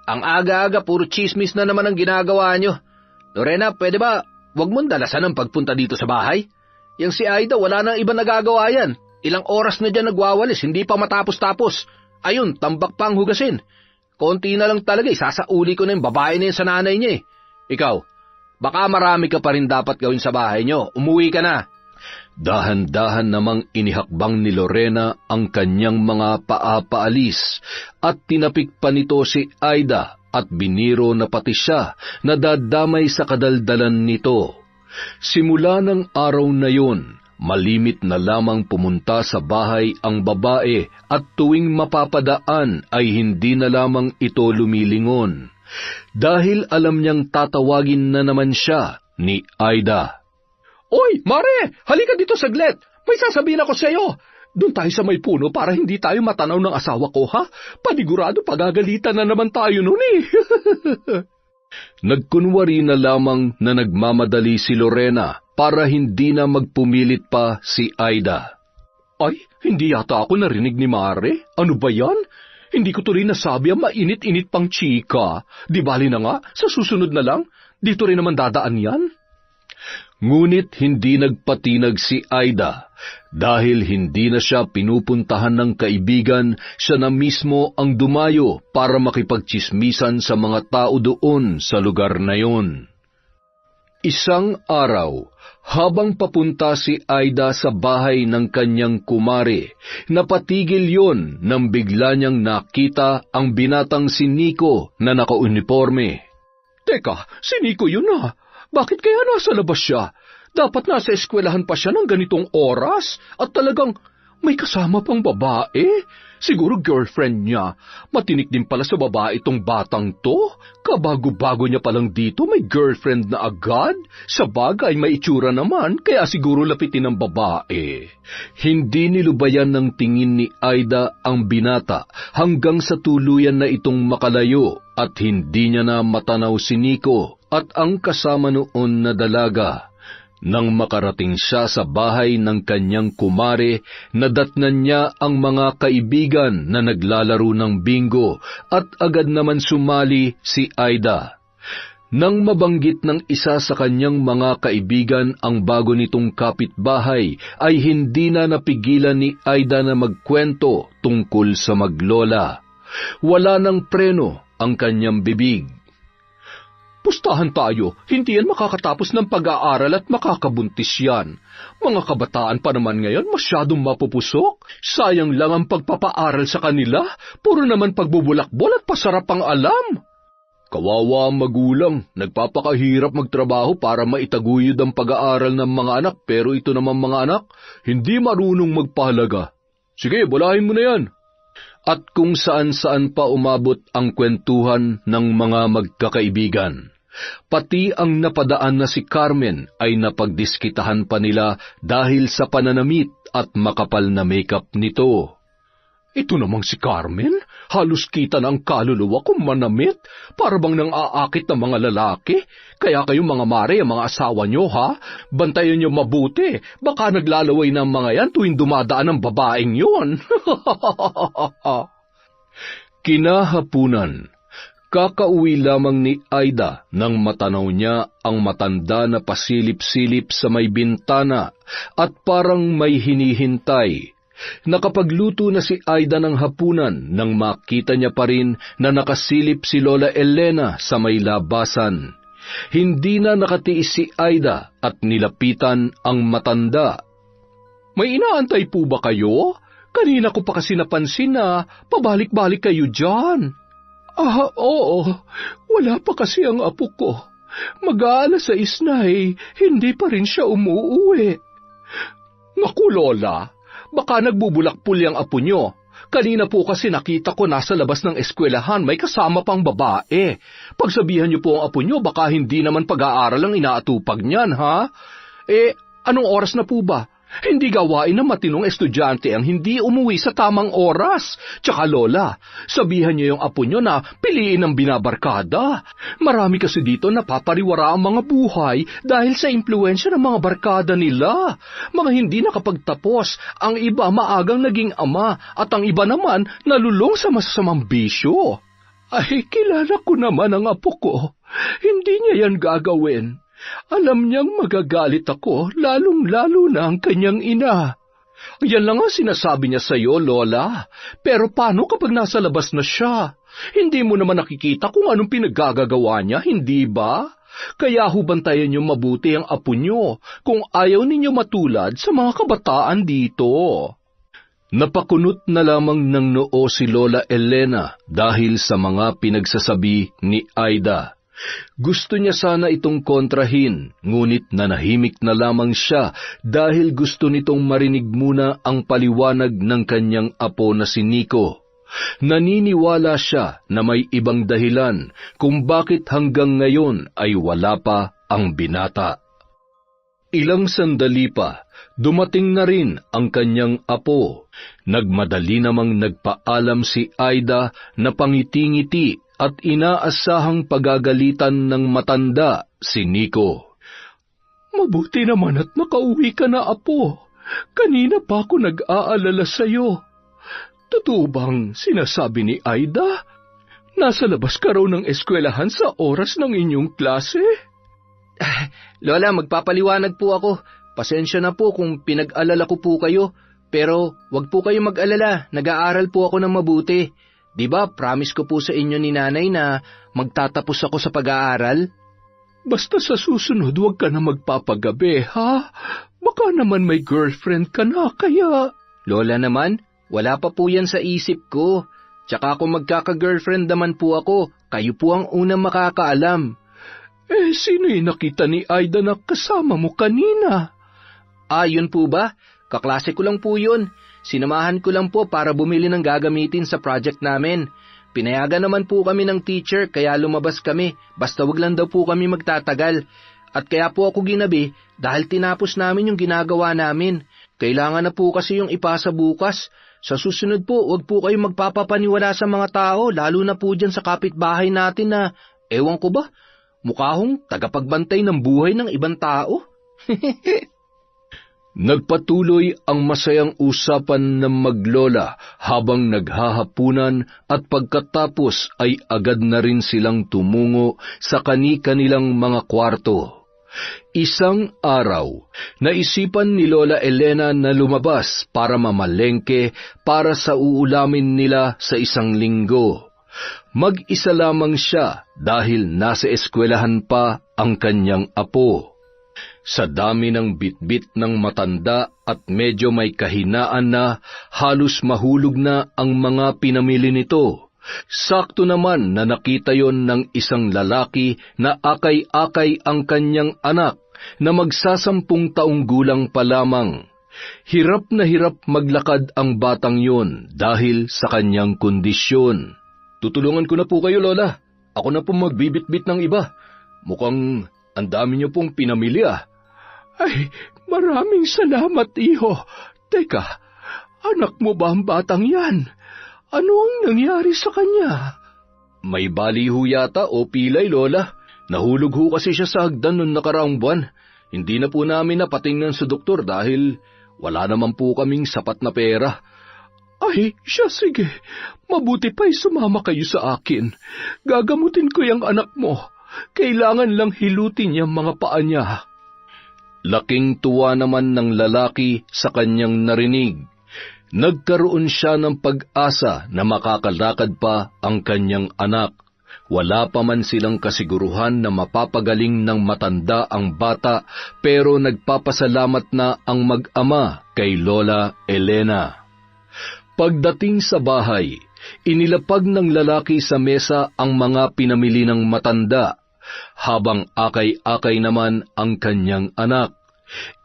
ang aga-aga puro chismis na naman ang ginagawa nyo. Lorena, pwede ba wag mong dalasan ang pagpunta dito sa bahay? Yang si Aida wala nang iba nagagawa yan. Ilang oras na dyan nagwawalis, hindi pa matapos-tapos. Ayun, tambak pa ang hugasin. Konti na lang talaga, sasauli ko na yung babae na yun sa nanay niya Ikaw, baka marami ka pa rin dapat gawin sa bahay nyo. Umuwi ka na. Dahan-dahan namang inihakbang ni Lorena ang kanyang mga paapaalis at tinapik pa nito si Aida at biniro na pati siya na dadamay sa kadaldalan nito. Simula ng araw na yun, malimit na lamang pumunta sa bahay ang babae at tuwing mapapadaan ay hindi na lamang ito lumilingon. Dahil alam niyang tatawagin na naman siya ni Aida. Oy, Mare! Halika dito saglit! May sasabihin ako sa iyo! Doon tayo sa may puno para hindi tayo matanaw ng asawa ko, ha? Panigurado pagagalitan na naman tayo nun Nagkunwari na lamang na nagmamadali si Lorena para hindi na magpumilit pa si Aida. Ay, hindi yata ako narinig ni Mare. Ano ba yan? Hindi ko tuloy nasabi ang mainit-init pang chika. Di bali na nga, sa susunod na lang, dito rin naman dadaan yan. Ngunit hindi nagpatinag si Aida. Dahil hindi na siya pinupuntahan ng kaibigan, siya na mismo ang dumayo para makipagtsismisan sa mga tao doon sa lugar na yon. Isang araw, habang papunta si Aida sa bahay ng kanyang kumare, napatigil yon nang bigla niyang nakita ang binatang si Nico na nakauniforme. Teka, si Nico yun ah. Bakit kaya nasa labas siya? Dapat nasa eskwelahan pa siya ng ganitong oras at talagang may kasama pang babae. Siguro girlfriend niya. Matinik din pala sa babae itong batang to. Kabago-bago niya palang dito, may girlfriend na agad. Sa bagay, may itsura naman, kaya siguro lapitin ng babae. Hindi nilubayan ng tingin ni Aida ang binata hanggang sa tuluyan na itong makalayo at hindi niya na matanaw si Nico at ang kasama noon na dalaga. Nang makarating siya sa bahay ng kanyang kumare, nadatnan niya ang mga kaibigan na naglalaro ng bingo at agad naman sumali si Aida. Nang mabanggit ng isa sa kanyang mga kaibigan ang bago nitong kapitbahay, ay hindi na napigilan ni Aida na magkwento tungkol sa maglola. Wala nang preno ang kanyang bibig. Pustahan tayo, hindi yan makakatapos ng pag-aaral at makakabuntis yan. Mga kabataan pa naman ngayon masyadong mapupusok. Sayang lang ang pagpapaaral sa kanila, puro naman pagbubulakbol at pasarap ang alam. Kawawa ang magulang, nagpapakahirap magtrabaho para maitaguyod ang pag-aaral ng mga anak, pero ito naman mga anak, hindi marunong magpahalaga. Sige, bulahin mo na yan. At kung saan-saan pa umabot ang kwentuhan ng mga magkakaibigan. Pati ang napadaan na si Carmen ay napagdiskitahan pa nila dahil sa pananamit at makapal na makeup nito. Ito namang si Carmen, halos kita na ang kaluluwa kung manamit, para bang nang aakit ng mga lalaki. Kaya kayo mga mare, ang mga asawa nyo ha, bantayan nyo mabuti, baka naglalaway ng mga yan tuwing dumadaan ang babaeng yon. Kinahapunan. Kakauwi lamang ni Aida nang matanaw niya ang matanda na pasilip-silip sa may bintana at parang may hinihintay. Nakapagluto na si Aida ng hapunan nang makita niya pa rin na nakasilip si Lola Elena sa may labasan. Hindi na nakatiis si Aida at nilapitan ang matanda. May inaantay po ba kayo? Kanina ko pa kasi napansin na pabalik-balik kayo dyan. Oo. Wala pa kasi ang apo ko. Mag-aalas 6 na hindi pa rin siya umuuwi. Naku, Lola, baka nagbubulakpul yung apo nyo. Kanina po kasi nakita ko nasa labas ng eskwelahan, may kasama pang babae. Pagsabihan niyo po ang apo nyo, baka hindi naman pag-aaral ang inaatupag niyan, ha? Anong oras na po ba? Hindi gawain ng matinong estudyante ang hindi umuwi sa tamang oras. Tsaka Lola, sabihan niyo yung apo nyo na piliin ang binabarkada. Marami kasi dito napapariwara ang mga buhay dahil sa impluensya ng mga barkada nila. Mga hindi nakapagtapos, ang iba maagang naging ama at ang iba naman nalulong sa masasamang bisyo. Ay, kilala ko naman ang apo ko. Hindi niya yan gagawin. Alam niyang magagalit ako, lalong-lalo na ang kanyang ina. Yan lang ang sinasabi niya sa iyo, Lola. Pero paano kapag nasa labas na siya? Hindi mo naman nakikita kung anong pinaggagawa niya, hindi ba? Kaya hubantayan niyo mabuti ang apo niyo kung ayaw ninyo matulad sa mga kabataan dito. Napakunot na lamang ng noo si Lola Elena dahil sa mga pinagsasabi ni Aida. Gusto niya sana itong kontrahin, ngunit nanahimik na lamang siya dahil gusto nitong marinig muna ang paliwanag ng kanyang apo na si Nico. Naniniwala siya na may ibang dahilan kung bakit hanggang ngayon ay wala pa ang binata. Ilang sandali pa, dumating na rin ang kanyang apo. Nagmadali namang nagpaalam si Aida na pangiti-ngiti at inaasahang pagagalitan ng matanda si Nico. Mabuti naman at nakauwi ka na, apo. Kanina pa ako nag-aalala sa'yo. Totoo bang sinasabi ni Aida? Nasa labas ka raw ng eskwelahan sa oras ng inyong klase? Lola, magpapaliwanag po ako. Pasensya na po kung pinag-alala ko po kayo. Pero wag po kayo mag-alala, nag-aaral po ako ng mabuti. Di ba, promise ko po sa inyo ni nanay na magtatapos ako sa pag-aaral? Basta sa susunod, huwag ka na magpapagabi, ha? Baka naman may girlfriend ka na, kaya... Lola naman, wala pa po yan sa isip ko. Tsaka kung magkaka-girlfriend naman po ako, kayo po ang unang makakaalam. Sino yung nakita ni Aida na kasama mo kanina? Yun po ba? Kaklase ko lang po yun. Sinamahan ko lang po para bumili ng gagamitin sa project namin. Pinayagan naman po kami ng teacher kaya lumabas kami. Basta wag lang daw po kami magtatagal. At kaya po ako ginabi dahil tinapos namin yung ginagawa namin. Kailangan na po kasi yung ipasa bukas. Sa susunod po, wag po kayong magpapapaniwala sa mga tao, lalo na po dyan sa kapitbahay natin na, ewan ko ba, mukha hong tagapagbantay ng buhay ng ibang tao. Nagpatuloy ang masayang usapan ng maglola habang naghahapunan at pagkatapos ay agad na rin silang tumungo sa kani-kanilang mga kwarto. Isang araw, naisipan ni Lola Elena na lumabas para mamalengke para sa uulamin nila sa isang linggo. Mag-isa lamang siya dahil nasa eskwelahan pa ang kanyang apo. Sa dami ng bitbit ng matanda at medyo may kahinaan na, halos mahulog na ang mga pinamili nito. Sakto naman na nakita yon ng isang lalaki na akay-akay ang kanyang anak na magsasampung taong gulang pa lamang. Hirap na hirap maglakad ang batang yon dahil sa kanyang kondisyon. Tutulungan ko na po kayo, Lola. Ako na po magbibitbit ng iba. Mukhang ang dami niyo pong pinamili Ay, maraming salamat, iho. Teka, anak mo ba ang batang yan? Ano ang nangyari sa kanya? May baliho yata o pilay, Lola. Nahulog ho kasi siya sa hagdan noong nakaraang buwan. Hindi na po namin napatingnan sa doktor dahil wala naman po kaming sapat na pera. Ay, siya sige. Mabuti pa'y sumama kayo sa akin. Gagamutin ko yung anak mo. Kailangan lang hilutin niyang mga paa niya. Laking tuwa naman ng lalaki sa kanyang narinig. Nagkaroon siya ng pag-asa na makakalakad pa ang kanyang anak. Wala pa man silang kasiguruhan na mapapagaling ng matanda ang bata, pero nagpapasalamat na ang mag-ama kay Lola Elena. Pagdating sa bahay, inilapag ng lalaki sa mesa ang mga pinamili ng matanda, habang akay-akay naman ang kanyang anak.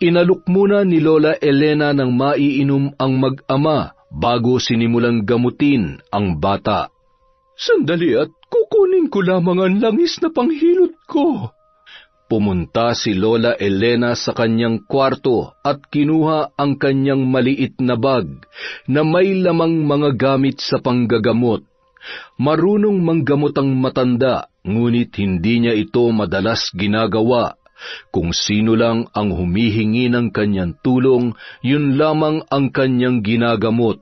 Inalok muna ni Lola Elena ng maiinom ang mag-ama bago sinimulang gamutin ang bata. Sandali at kukunin ko lamang ang langis na panghilot ko. Pumunta si Lola Elena sa kanyang kwarto at kinuha ang kanyang maliit na bag na may lamang mga gamit sa panggagamot. Marunong manggamot ang matanda, ngunit hindi niya ito madalas ginagawa. Kung sino lang ang humihingi ng kanyang tulong, yun lamang ang kanyang ginagamot.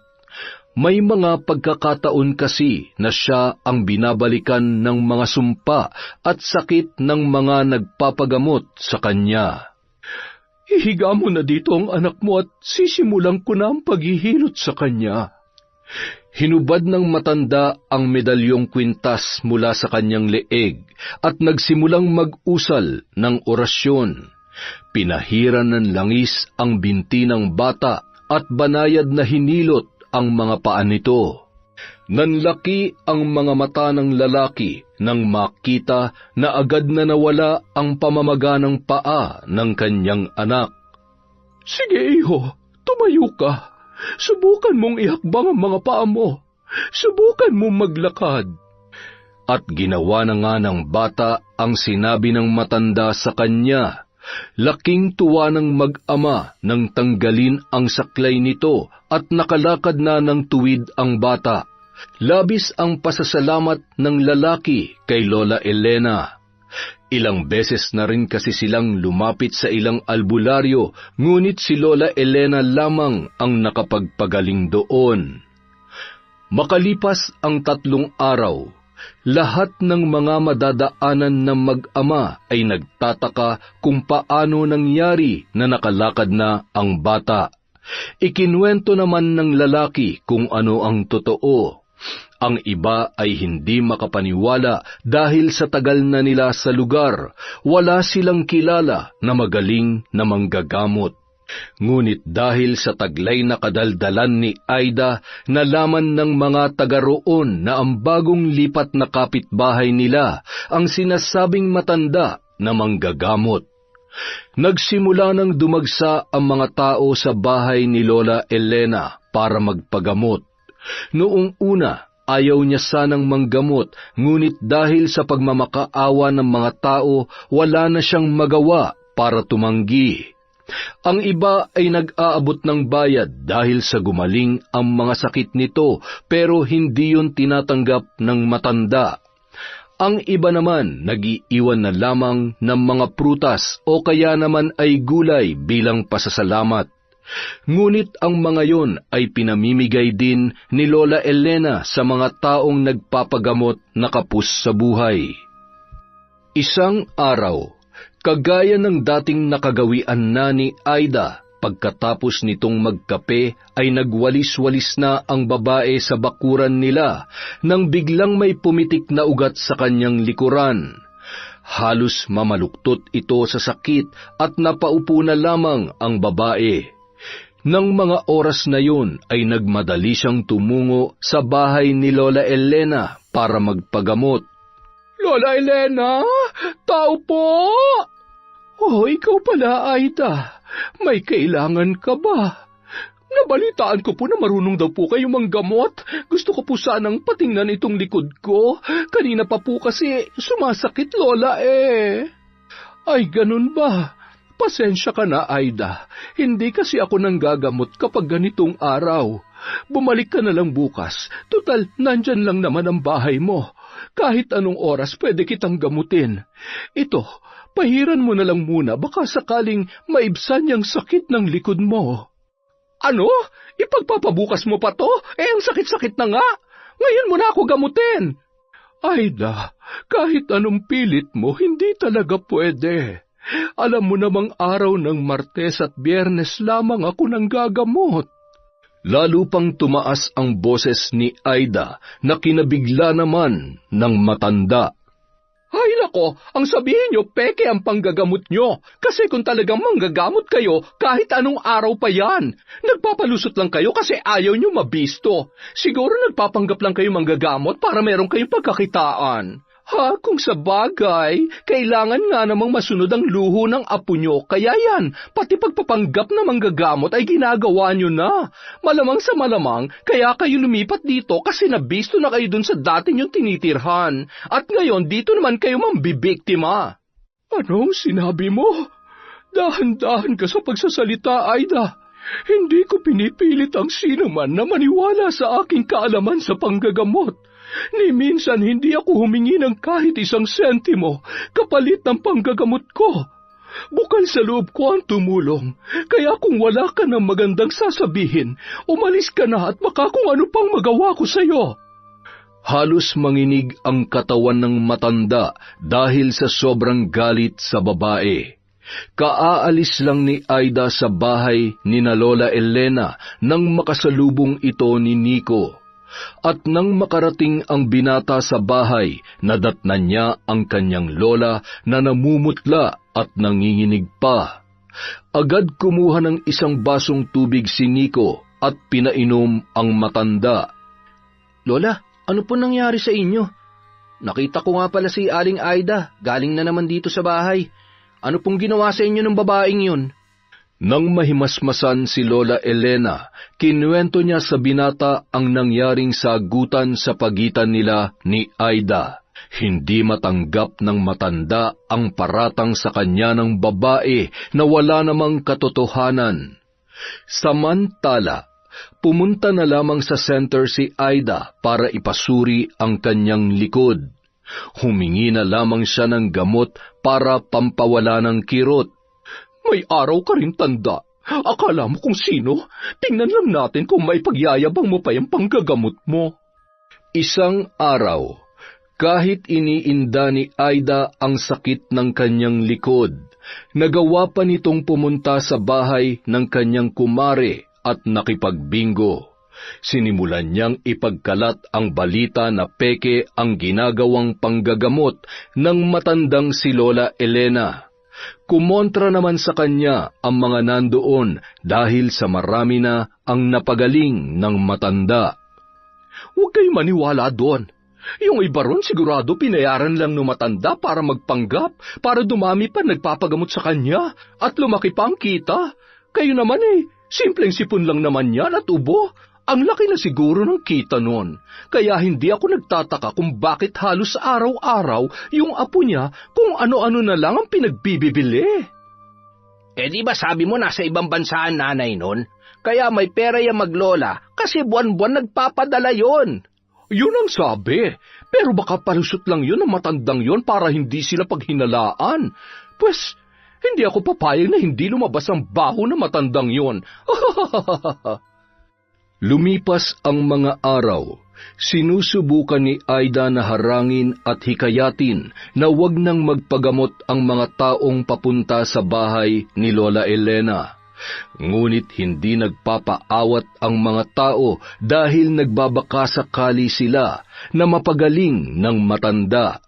May mga pagkakataon kasi na siya ang binabalikan ng mga sumpa at sakit ng mga nagpapagamot sa kanya. Ihiga mo na dito ang anak mo at sisimulan ko na ang paghihilot sa kanya. Hinubad ng matanda ang medalyong kwintas mula sa kanyang leeg at nagsimulang mag-usal ng orasyon. Pinahiran ng langis ang binti ng bata at banayad na hinilot ang mga paa nito. Nanlaki ang mga mata ng lalaki nang makita na agad na nawala ang pamamaga ng paa ng kanyang anak. Sige, iho, tumayo ka. Subukan mong ihakbang ang mga paa mo. Subukan mong maglakad. At ginawa na nga ng bata ang sinabi ng matanda sa kanya. Laking tuwa ng mag-ama nang tanggalin ang saklay nito at nakalakad na ng tuwid ang bata. Labis ang pasasalamat ng lalaki kay Lola Elena. Ilang beses na rin kasi silang lumapit sa ilang albularyo, ngunit si Lola Elena lamang ang nakapagpagaling doon. Makalipas ang 3 araw, Lahat ng mga madadaanan ng mag-ama ay nagtataka kung paano nangyari na nakalakad na ang bata. Ikinuwento naman ng lalaki kung ano ang totoo. Ang iba ay hindi makapaniwala dahil sa tagal na nila sa lugar, wala silang kilala na magaling na manggagamot. Ngunit dahil sa taglay na kadaldalan ni Aida, nalaman ng mga taga roon na ang bagong lipat na kapitbahay nila ang sinasabing matanda na manggagamot. Nagsimula nang dumagsa ang mga tao sa bahay ni Lola Elena para magpagamot. Noong una, ayaw niya sanang manggamot, ngunit dahil sa pagmamakaawa ng mga tao, wala na siyang magawa para tumanggi. Ang iba ay nag-aabot ng bayad dahil sa gumaling ang mga sakit nito, pero hindi yun tinatanggap ng matanda. Ang iba naman nag-iiwan na lamang ng mga prutas o kaya naman ay gulay bilang pasasalamat. Ngunit ang mga yon ay pinamimigay din ni Lola Elena sa mga taong nagpapagamot na kapos sa buhay. Isang araw, kagaya ng dating nakagawian na ni Aida, pagkatapos nitong magkape ay nagwalis-walis na ang babae sa bakuran nila nang biglang may pumitik na ugat sa kanyang likuran. Halos mamaluktot ito sa sakit at napaupo na lamang ang babae. Nang mga oras na yun ay nagmadali siyang tumungo sa bahay ni Lola Elena para magpagamot. Lola Elena, tao po! Oh, ikaw pala, Aida. May kailangan ka ba? Nabalitaan ko po na marunong daw po kayo manggamot. Gusto ko po sanang patingnan itong likod ko. Kanina pa po kasi sumasakit, Lola Ay, ganun ba? Pasensya ka na, Aida. Hindi kasi ako nanggagamot kapag ganitong araw. Bumalik ka na lang bukas. Tutal, nandyan lang naman ang bahay mo. Kahit anong oras pwede kitang gamutin. Ito, pahiran mo na lang muna, baka sakaling maibsan yung sakit ng likod mo. Ano? Ipagpapabukas mo pa to? Ang sakit-sakit na nga. Ngayon mo na ako gamutin. Aida, kahit anong pilit mo, hindi talaga pwede. Alam mo namang araw ng Martes at Biyernes lamang ako nanggagamot. Lalo pang tumaas ang boses ni Aida na kinabigla naman ng matanda. Ay nako, ang sabihin nyo, peke ang panggagamot nyo. Kasi kung talagang manggagamot kayo, kahit anong araw pa yan. Nagpapalusot lang kayo kasi ayaw nyo mabisto. Siguro nagpapanggap lang kayo manggagamot para meron kayong pagkakitaan. Ha, kung sa bagay, kailangan nga namang masunod ang luho ng apo nyo. Kaya yan, pati pagpapanggap na manggagamot ay ginagawa nyo na. Malamang sa malamang, kaya kayo lumipat dito kasi nabisto na kayo dun sa dati nyong tinitirhan. At ngayon, dito naman kayo mambibiktima. Anong sinabi mo? Dahan-dahan ka sa pagsasalita, Aida. Hindi ko pinipilit ang sino man na maniwala sa aking kaalaman sa panggagamot. Ni minsan hindi ako humingi ng kahit isang sentimo kapalit ng panggagamot ko. Bukal sa loob ko ang tumulong, kaya kung wala ka ng magandang sasabihin, umalis ka na at baka kung ano pang magawa ko sa'yo. Halos manginig ang katawan ng matanda dahil sa sobrang galit sa babae. Kaaalis lang ni Aida sa bahay ni na Lola Elena nang makasalubong ito ni Nico. At nang makarating ang binata sa bahay, nadatnan niya ang kanyang lola na namumutla at nanginginig pa. Agad kumuha ng isang basong tubig si Nico at pinainom ang matanda. Lola, ano po nangyari sa inyo? Nakita ko nga pala si Aling Aida, galing na naman dito sa bahay. Ano pong ginawa sa inyo ng babaeng yun? Nang mahimasmasan si Lola Elena, kinuwento niya sa binata ang nangyaring sagutan sa pagitan nila ni Aida. Hindi matanggap ng matanda ang paratang sa kanya ng babae na wala namang katotohanan. Samantala, pumunta na lamang sa center si Aida para ipasuri ang kanyang likod. Humingi na lamang siya ng gamot para pampawala ng kirot. May araw ka rin, tanda. Akala mo kung sino? Tingnan lang natin kung may pagyayabang mo pa yung panggagamot mo. Isang araw, Kahit iniinda ni Aida ang sakit ng kanyang likod, nagawa pa nitong pumunta sa bahay ng kanyang kumare at nakipagbingo. Sinimulan niyang ipagkalat ang balita na peke ang ginagawang panggagamot ng matandang si Lola Elena. Kumontra naman sa kanya ang mga nandoon dahil sa marami na ang napagaling ng matanda. Huwag kayo maniwala doon. Yung iba ron sigurado pinayaran lang ng matanda para magpanggap, para dumami pa nagpapagamot sa kanya at lumaki pa ang kita. Kayo naman simpleng sipon lang naman yan at ubo. Ang laki na siguro ng kita nun. Kaya hindi ako nagtataka kung bakit halos araw-araw yung apo niya kung ano-ano na lang ang pinagbibibili. Di ba sabi mo nasa ibang bansa ang nanay nun? Kaya may pera yung maglola kasi buwan-buwan nagpapadala yon. Yun ang sabi. Pero baka palusot lang yun ang matandang yun para hindi sila paghinalaan. Pues, hindi ako papayag na hindi lumabas ang baho ng matandang yun. Lumipas ang mga araw. Sinusubukan ni Aida na harangin at hikayatin na wag nang magpagamot ang mga taong papunta sa bahay ni Lola Elena. Ngunit hindi nagpapaawat ang mga tao dahil nagbabakasakali sila na mapagaling ng matanda.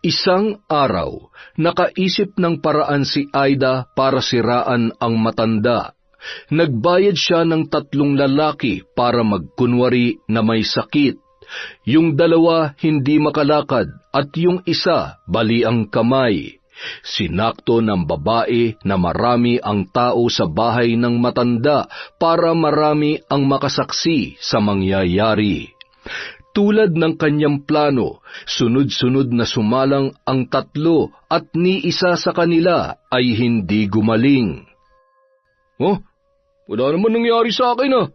Isang araw, nakaisip ng paraan si Aida para siraan ang matanda. Nagbayad siya ng 3 lalaki para magkunwari na may sakit. Yung 2 hindi makalakad at yung isa bali ang kamay. Sinakto ng babae na marami ang tao sa bahay ng matanda para marami ang makasaksi sa mangyayari. Tulad ng kanyang plano, sunod-sunod na sumalang ang 3 at ni isa sa kanila ay hindi gumaling. Wala naman nangyari sa akin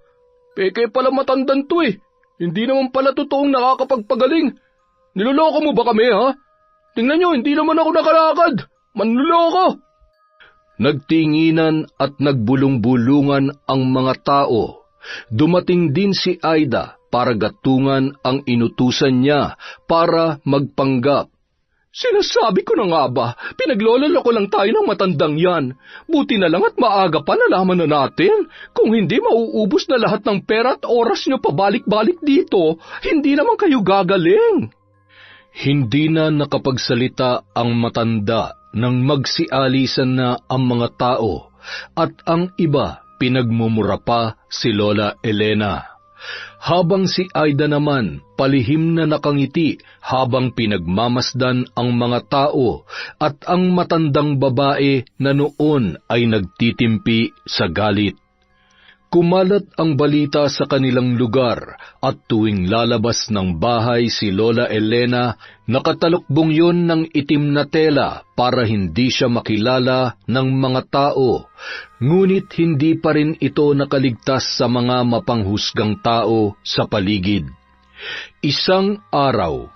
Peke pala matandan to Hindi naman pala totoong nakakapagpagaling. Niloloko mo ba kami Tingnan nyo, hindi naman ako nakalakad. Manloloko. Nagtinginan at nagbulong-bulungan ang mga tao. Dumating din si Aida para gatungan ang inutusan niya para magpanggap. Sinasabi ko na nga ba, pinagloloko lang tayo ng matandang yan. Buti na lang at maaga pa nalaman na natin. Kung hindi mauubos na lahat ng pera at oras nyo pabalik-balik dito, hindi naman kayo gagaling. Hindi na nakapagsalita ang matanda nang magsialisan na ang mga tao at ang iba pinagmumura pa si Lola Elena. Habang si Aida naman palihim na nakangiti habang pinagmamasdan ang mga tao at ang matandang babae na noon ay nagtitimpi sa galit. Kumalat ang balita sa kanilang lugar at tuwing lalabas ng bahay si Lola Elena, nakatalukbong yun ng itim na tela para hindi siya makilala ng mga tao. Ngunit hindi pa rin ito nakaligtas sa mga mapanghusgang tao sa paligid. Isang araw,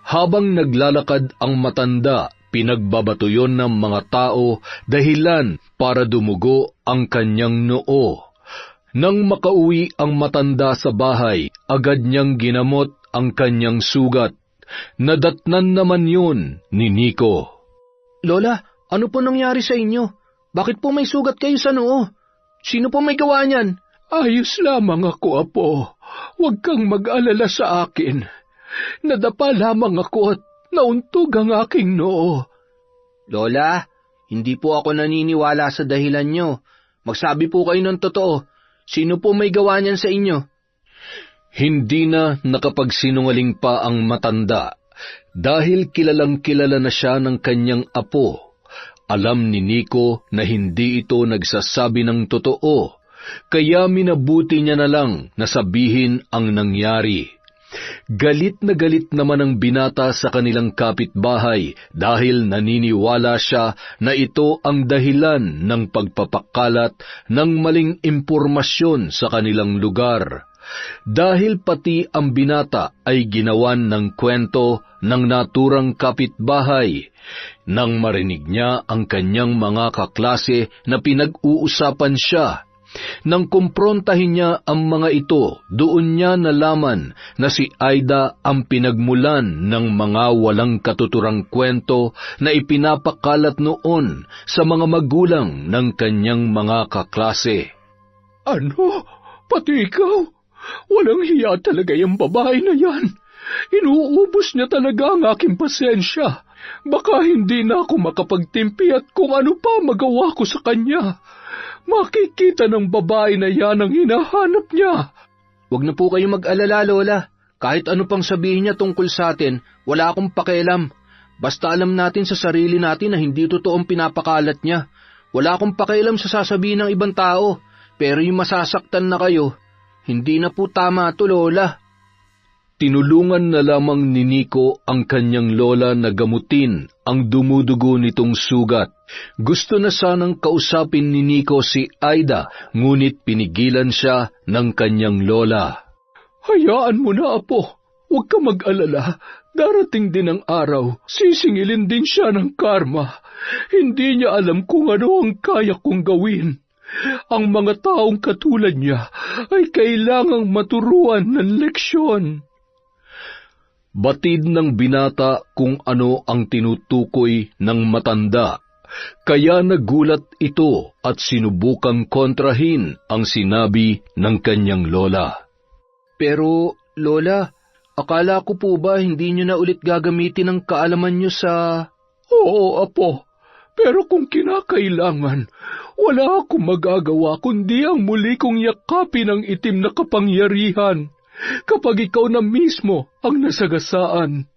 habang naglalakad ang matanda, pinagbabato yun ng mga tao dahilan para dumugo ang kanyang noo. Nang makauwi ang matanda sa bahay, agad niyang ginamot ang kanyang sugat. Nadatnan naman yun ni Nico. Lola, ano po nangyari sa inyo? Bakit po may sugat kayo sa noo? Sino po may gawa niyan? Ayos lamang ako, apo. Huwag kang mag-alala sa akin. Nadapa lamang ako at nauntog ang aking noo. Lola, hindi po ako naniniwala sa dahilan nyo. Magsabi po kayo ng totoo. Sino po may gawa niyan sa inyo? Hindi na nakapagsinungaling pa ang matanda dahil kilalang-kilala na siya ng kanyang apo. Alam ni Nico na hindi ito nagsasabi ng totoo, kaya minabuti niya na lang na sabihin ang nangyari. Galit na galit naman ang binata sa kanilang kapitbahay dahil naniniwala siya na ito ang dahilan ng pagpapakalat ng maling impormasyon sa kanilang lugar. Dahil pati ang binata ay ginawan ng kwento ng naturang kapitbahay. Nang marinig niya ang kanyang mga kaklase na pinag-uusapan siya, Nang kumprontahin niya ang mga ito, doon niya nalaman na si Aida ang pinagmulan ng mga walang katuturang kwento na ipinapakalat noon sa mga magulang ng kanyang mga kaklase. Ano? Pati ikaw? Walang hiya talaga yung babae na yan. Inuubos niya talaga ang aking pasensya. Baka hindi na ako makapagtimpi at kung ano pa magawa ko sa kanya. Makikita ng babae na yan ang hinahanap niya. Huwag na po kayo mag-alala, Lola. Kahit ano pang sabihin niya tungkol sa atin, wala akong pakialam. Basta alam natin sa sarili natin na hindi totoong pinapakalat niya. Wala akong pakialam sa sasabihin ng ibang tao. Pero yung masasaktan na kayo, hindi na po tama to, Lola. Tinulungan na lamang ni Nico ang kanyang lola na gamutin ang dumudugo nitong sugat. Gusto na sanang kausapin ni Nico si Aida, ngunit pinigilan siya ng kanyang lola. Hayaan mo na, Apo. Huwag ka mag-alala. Darating din ang araw. Sisingilin din siya ng karma. Hindi niya alam kung ano ang kaya kong gawin. Ang mga taong katulad niya ay kailangang maturuan ng leksyon. Batid ng binata kung ano ang tinutukoy ng matanda, kaya nagulat ito at sinubukang kontrahin ang sinabi ng kanyang lola. Pero, Lola, akala ko po ba hindi niyo na ulit gagamitin ang kaalaman niyo sa... Oo, Apo. Pero kung kinakailangan, wala akong magagawa kundi ang muli kong yakapin ang itim na kapangyarihan. Kapag ikaw na mismo ang nasagasaan.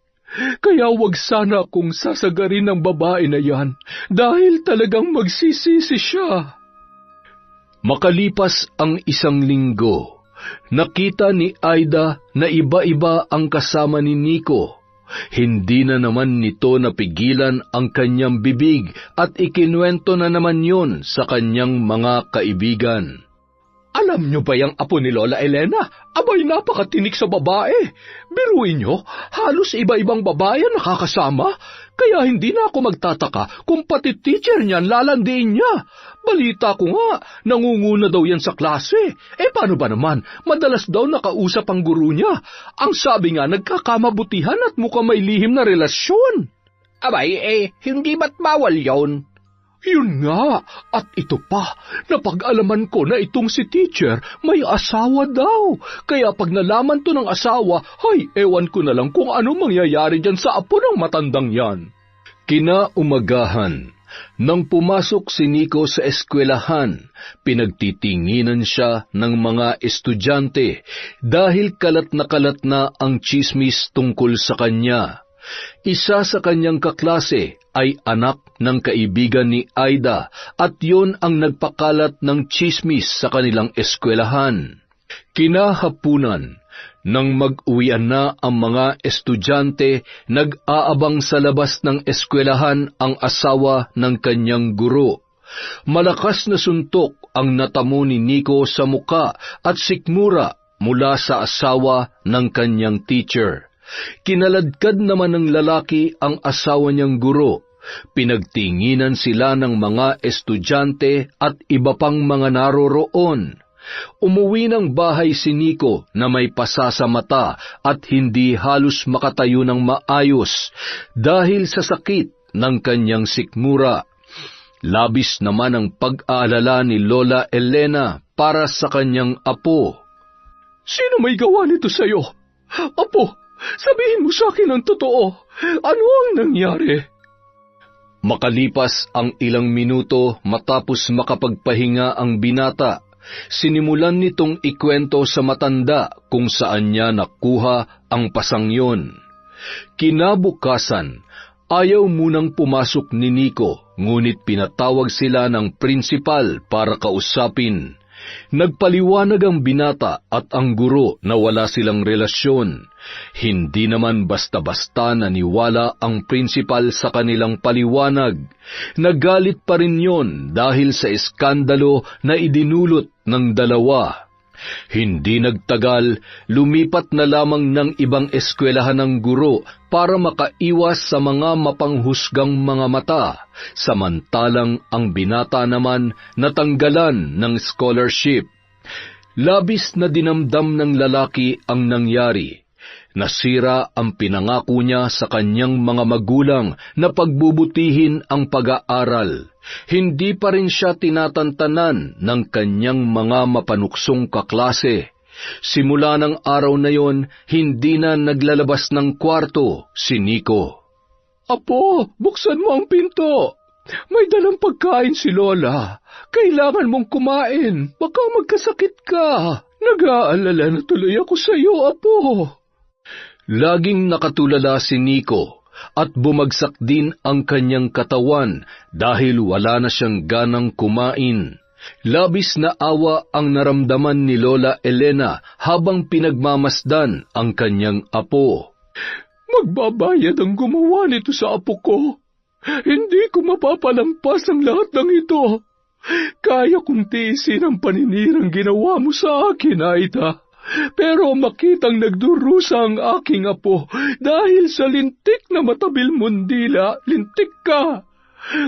Kaya wag sana akong sasagarin ng babae na yan dahil talagang magsisisi siya. Makalipas ang 1 linggo, nakita ni Aida na iba-iba ang kasama ni Nico. Hindi na naman nito napigilan ang kanyang bibig at ikinuwento na naman yon sa kanyang mga kaibigan. Alam niyo ba yung apo ni Lola Elena? Abay, napakatinik sa babae. Biruin niyo, halos iba-ibang babae ang nakakasama. Kaya hindi na ako magtataka kung pati teacher niyan lalandiin niya. Balita ko nga, nangunguna daw yan sa klase. Paano ba naman? Madalas daw nakausap ang guru niya. Ang sabi nga, nagkakamabutihan at mukhang may lihim na relasyon. Abay, hindi ba't bawal yon? Yun nga, at ito pa, napag-alaman ko na itong si teacher may asawa daw. Kaya pag nalaman to ng asawa, ewan ko na lang kung ano mangyayari dyan sa apo ng matandang yan. Kinaumagahan, nang pumasok si Nico sa eskwelahan, pinagtitinginan siya ng mga estudyante dahil kalat na ang tsismis tungkol sa kanya. Isa sa kanyang kaklase ay anak ng kaibigan ni Aida at yon ang nagpakalat ng tsismis sa kanilang eskwelahan. Kinahapunan, nang mag-uwian na ang mga estudyante, nag-aabang sa labas ng eskwelahan ang asawa ng kanyang guro. Malakas na suntok ang natamo ni Nico sa muka at sikmura mula sa asawa ng kanyang teacher. Kinaladkad naman ng lalaki ang asawa niyang guro. Pinagtinginan sila ng mga estudyante at iba pang mga naroroon. Umuwi ng bahay si Nico na may pasa sa mata at hindi halos makatayo ng maayos dahil sa sakit ng kanyang sikmura. Labis naman ang pag-aalala ni Lola Elena para sa kanyang apo. Sino may gawa nito sa'yo? Apo, sabihin mo sa akin ang totoo. Ano ang nangyari? Makalipas ang ilang minuto matapos makapagpahinga ang binata, sinimulan nitong ikwento sa matanda kung saan niya nakuha ang pasang yon. Kinabukasan, ayaw munang pumasok ni Nico, ngunit pinatawag sila ng prinsipal para kausapin. Nagpaliwanag ang binata at ang guro na wala silang relasyon. Hindi naman basta-basta naniwala ang prinsipal sa kanilang paliwanag. Nagalit pa rin yon dahil sa iskandalo na idinulot ng dalawa. Hindi nagtagal, lumipat na lamang ng ibang eskwelahan ng guro para makaiwas sa mga mapanghusgang mga mata, samantalang ang binata naman natanggalan ng scholarship. Labis na dinamdam ng lalaki ang nangyari. Nasira ang pinangako niya sa kanyang mga magulang na pagbubutihin ang pag-aaral. Hindi pa rin siya tinatantanan ng kanyang mga mapanuksong kaklase. Simula ng araw na yon, hindi na naglalabas ng kwarto si Nico. Apo, buksan mo ang pinto. May dalang pagkain si Lola. Kailangan mong kumain. Baka magkasakit ka. Nag-aalala na tuloy ako sa iyo, Apo. Laging nakatulala si Nico at bumagsak din ang kanyang katawan dahil wala na siyang ganang kumain. Labis na awa ang naramdaman ni Lola Elena habang pinagmamasdan ang kanyang apo. Magbabayad ang gumawa nito sa apo ko. Hindi ko mapapalampas ang lahat ng ito. Kaya kong tiisin ang paninirang ginawa mo sa akin, Aida. Pero makitang nagdurusa ang aking apo dahil sa lintik na matabil mong dila, lintik ka.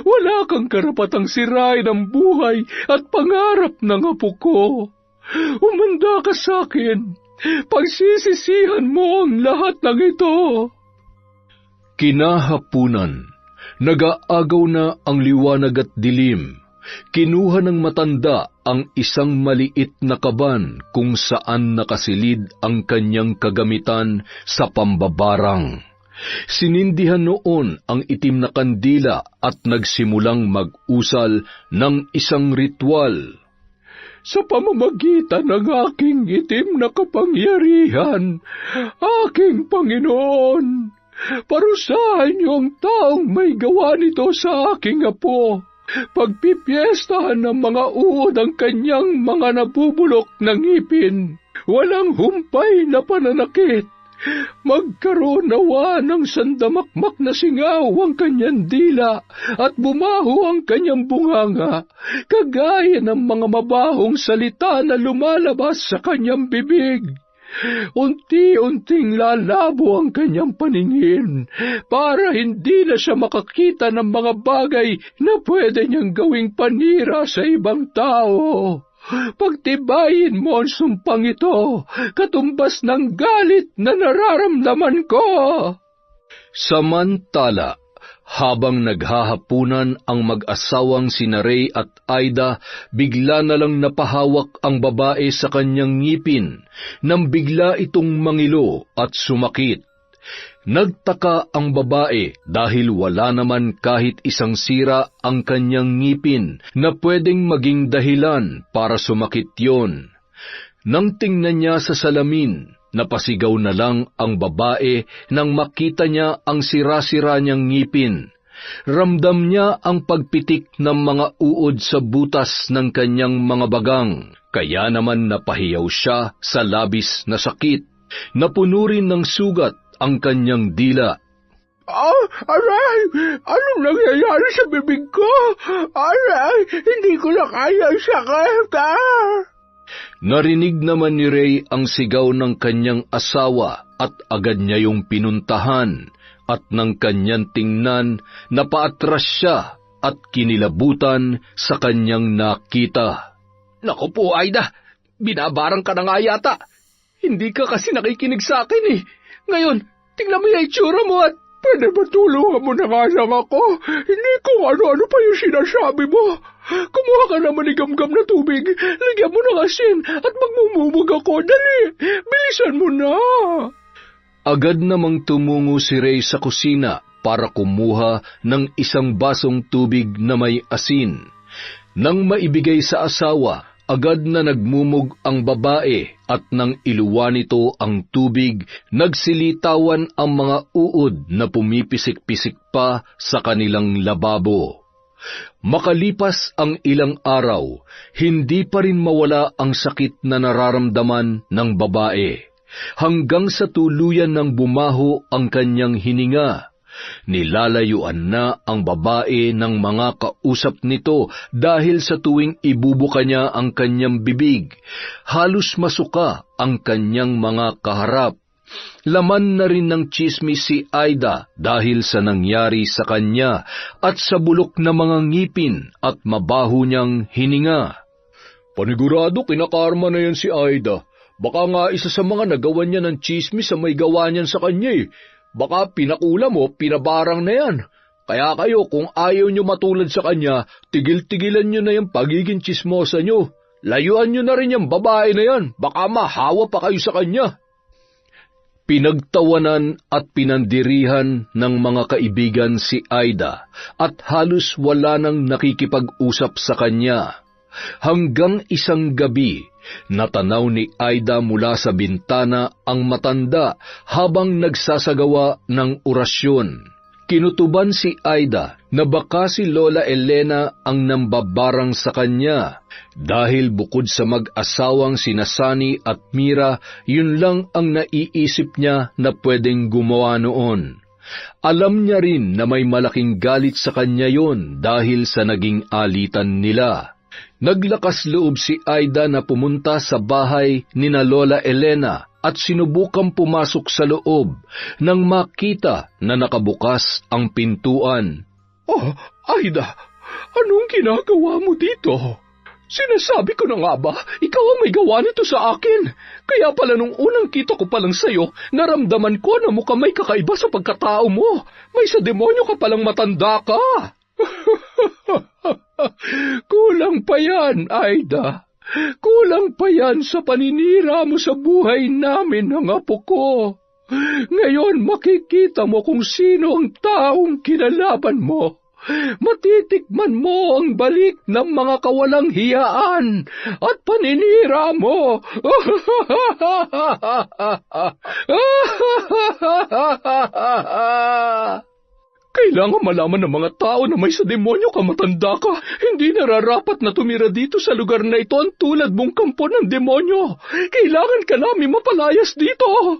Wala kang karapatang sirain ang buhay at pangarap ng apo ko. Umanda ka sa akin. Pagsisisihan mo ang lahat ng ito. Kinahapunan, nag-aagaw na ang liwanag at dilim. Kinuha ng matanda ang isang maliit na kaban kung saan nakasilid ang kanyang kagamitan sa pambabarang. Sinindihan noon ang itim na kandila at nagsimulang mag-usal ng isang ritual. Sa pamamagitan ng aking itim na kapangyarihan, aking Panginoon, parusahan niyo ang taong may gawa nito sa aking apo. Pagpipiestahan ng mga uod ang kanyang mga nabubulok na ngipin. Walang humpay na pananakit. Magkaroon nawa ng sandamakmak na singaw ang kanyang dila at bumaho ang kanyang bunganga, kagaya ng mga mabahong salita na lumalabas sa kanyang bibig. Unti-unting lalabo ang kanyang paningin para hindi na siya makakita ng mga bagay na pwede niyang gawing panira sa ibang tao. Pagtibayin mo ang sumpang ito, katumbas ng galit na nararamdaman ko. Samantala, habang naghahapunan ang mag-asawang sina Ray at Aida, bigla na lang napahawak ang babae sa kanyang ngipin, nang bigla itong mangilo at sumakit. Nagtaka ang babae dahil wala naman kahit isang sira ang kanyang ngipin na pwedeng maging dahilan para sumakit yon. Nang tingnan niya sa salamin, napasigaw na lang ang babae nang makita niya ang sira-sira niyang ngipin. Ramdam niya ang pagpitik ng mga uod sa butas ng kanyang mga bagang, kaya naman napahiyaw siya sa labis na sakit. Napuno rin ng sugat ang kanyang dila. Aray! Anong nangyayari sa bibig ko? Aray! Hindi ko na kaya ang sakit, Narinig naman ni Ray ang sigaw ng kanyang asawa at agad niya yung pinuntahan, at nang kanyang tingnan, napaatras siya at kinilabutan sa kanyang nakita. Naku po, Aida, binabarang ka na nga yata. Hindi ka kasi nakikinig sa akin eh. Ngayon, tingnan mo yung itsura mo at pwede ba tulungan mo na nga lang ako? Hindi kung ano-ano pa yung sinasabi mo. Kumuha ka naman ni Gamgam na tubig, lagyan mo ng asin at magmumumug ako. Dali, bilisan mo na. Agad namang tumungo si Ray sa kusina para kumuha ng isang basong tubig na may asin. Nang maibigay sa asawa, agad na nagmumog ang babae at nang iluwa nito ang tubig, nagsilitawan ang mga uod na pumipisik-pisik pa sa kanilang lababo. Makalipas ang ilang araw, hindi pa rin mawala ang sakit na nararamdaman ng babae. Hanggang sa tuluyan ng bumaho ang kanyang hininga, Nilalayuan na ang babae ng mga kausap nito dahil sa tuwing ibubuka niya ang kanyang bibig, halos masuka ang kanyang mga kaharap. Laman na rin ng tsismis si Aida dahil sa nangyari sa kanya at sa bulok na mga ngipin at mabaho niyang hininga. Panigurado kinakarma na yan si Aida. Baka nga isa sa mga nagawa niya ng tsismis sa may gawa niyan sa kanya eh. Baka pinakula mo, pinabarang na yan. Kaya kayo, kung ayaw nyo matulad sa kanya, tigil-tigilan nyo na yung pagiging tsismosa nyo. Layuan nyo na rin yung babae na yan. Baka mahawa pa kayo sa kanya. Pinagtawanan at pinandirihan ng mga kaibigan si Aida at halos wala nang nakikipag-usap sa kanya. Hanggang isang gabi, natanaw ni Aida mula sa bintana ang matanda habang nagsasagawa ng orasyon. Kinutuban si Aida na baka si Lola Elena ang nambabarang sa kanya dahil bukod sa mag-asawang sina Sani at Mira, yun lang ang naiisip niya na pwedeng gumawa noon. Alam niya rin na may malaking galit sa kanya yon dahil sa naging alitan nila. Naglakas loob si Aida na pumunta sa bahay ni na Lola Elena at sinubukang pumasok sa loob nang makita na nakabukas ang pintuan. Oh, Aida, anong ginagawa mo dito? Sinasabi ko na nga ba, ikaw ang may gawa nito sa akin. Kaya pala nung unang kita ko palang sayo, naramdaman ko na mukhang may kakaiba sa pagkatao mo. May sa demonyo ka palang matanda ka. Kulang pa yan, Aida. Kulang pa yan sa paninira mo sa buhay namin ng apo ko. Ngayon makikita mo kung sino ang taong kinalaban mo. Matitikman mo ang balik ng mga kawalang hiyaan at paninira mo. Kailangan malaman ng mga tao na may sa demonyo ka, matanda ka. Hindi nararapat na tumira dito sa lugar na ito ang tulad mong kampo ng demonyo. Kailangan ka namin mapalayas dito.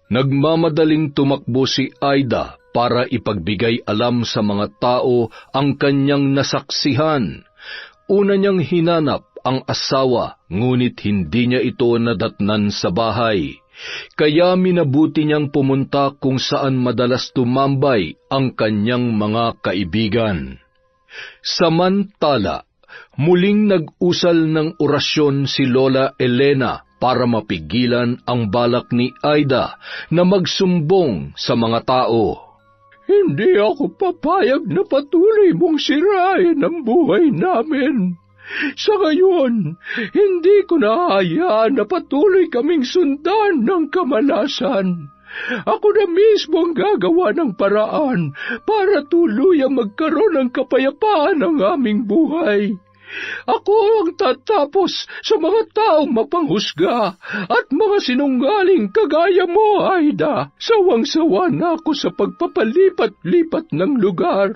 Nagmamadaling tumakbo si Aida para ipagbigay alam sa mga tao ang kanyang nasaksihan. Una niyang hinanap ang asawa, ngunit hindi niya ito nadatnan sa bahay. Kaya minabuti niyang pumunta kung saan madalas tumambay ang kanyang mga kaibigan. Samantala, muling nag-usal ng orasyon si Lola Elena para mapigilan ang balak ni Aida na magsumbong sa mga tao. Hindi ako papayag na patuloy mong sirain ang buhay namin. Sa ngayon, hindi ko nahahayaan na patuloy kaming sundan ng kamalasan. Ako na mismo ang gagawa ng paraan para tuluyang magkaroon ng kapayapaan ang aming buhay. Ako ang tatapos sa mga taong mapanghusga at mga sinungaling kagaya mo, Aida. Sawang-sawa na ako sa pagpapalipat-lipat ng lugar.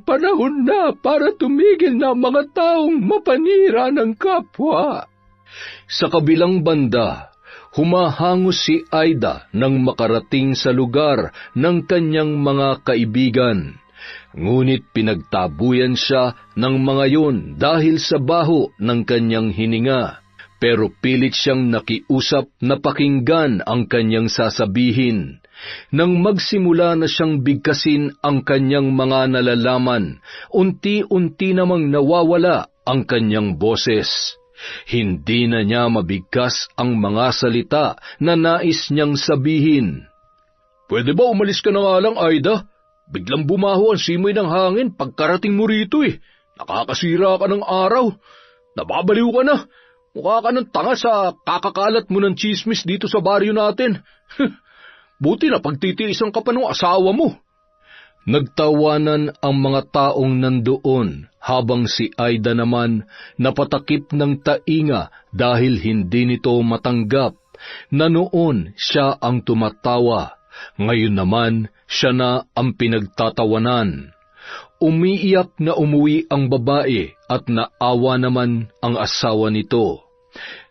Panahon na para tumigil na ang mga taong mapanira ng kapwa. Sa kabilang banda, humahangos si Aida nang makarating sa lugar ng kanyang mga kaibigan. Ngunit pinagtabuyan siya ng mga yun dahil sa baho ng kanyang hininga. Pero pilit siyang nakiusap na pakinggan ang kanyang sasabihin. Nang magsimula na siyang bigkasin ang kanyang mga nalalaman, unti-unti namang nawawala ang kanyang boses. Hindi na niya mabigkas ang mga salita na nais niyang sabihin. Pwede ba umalis ka na nga lang, Aida? Biglang bumaho ang simoy ng hangin pagkarating mo rito eh. Nakakasira ka ng araw. Nababaliw ka na. Mukha ka ng tanga sa kakakalat mo ng tsismis dito sa baryo natin. Buti na pagtitiisan ka pa ng asawa mo. Nagtawanan ang mga taong nandoon habang si Aida naman napatakip ng tainga dahil hindi nito matanggap na noon siya ang tumatawa. Ngayon naman, siya na ang pinagtatawanan. Umiiyak na umuwi ang babae at naawa naman ang asawa nito.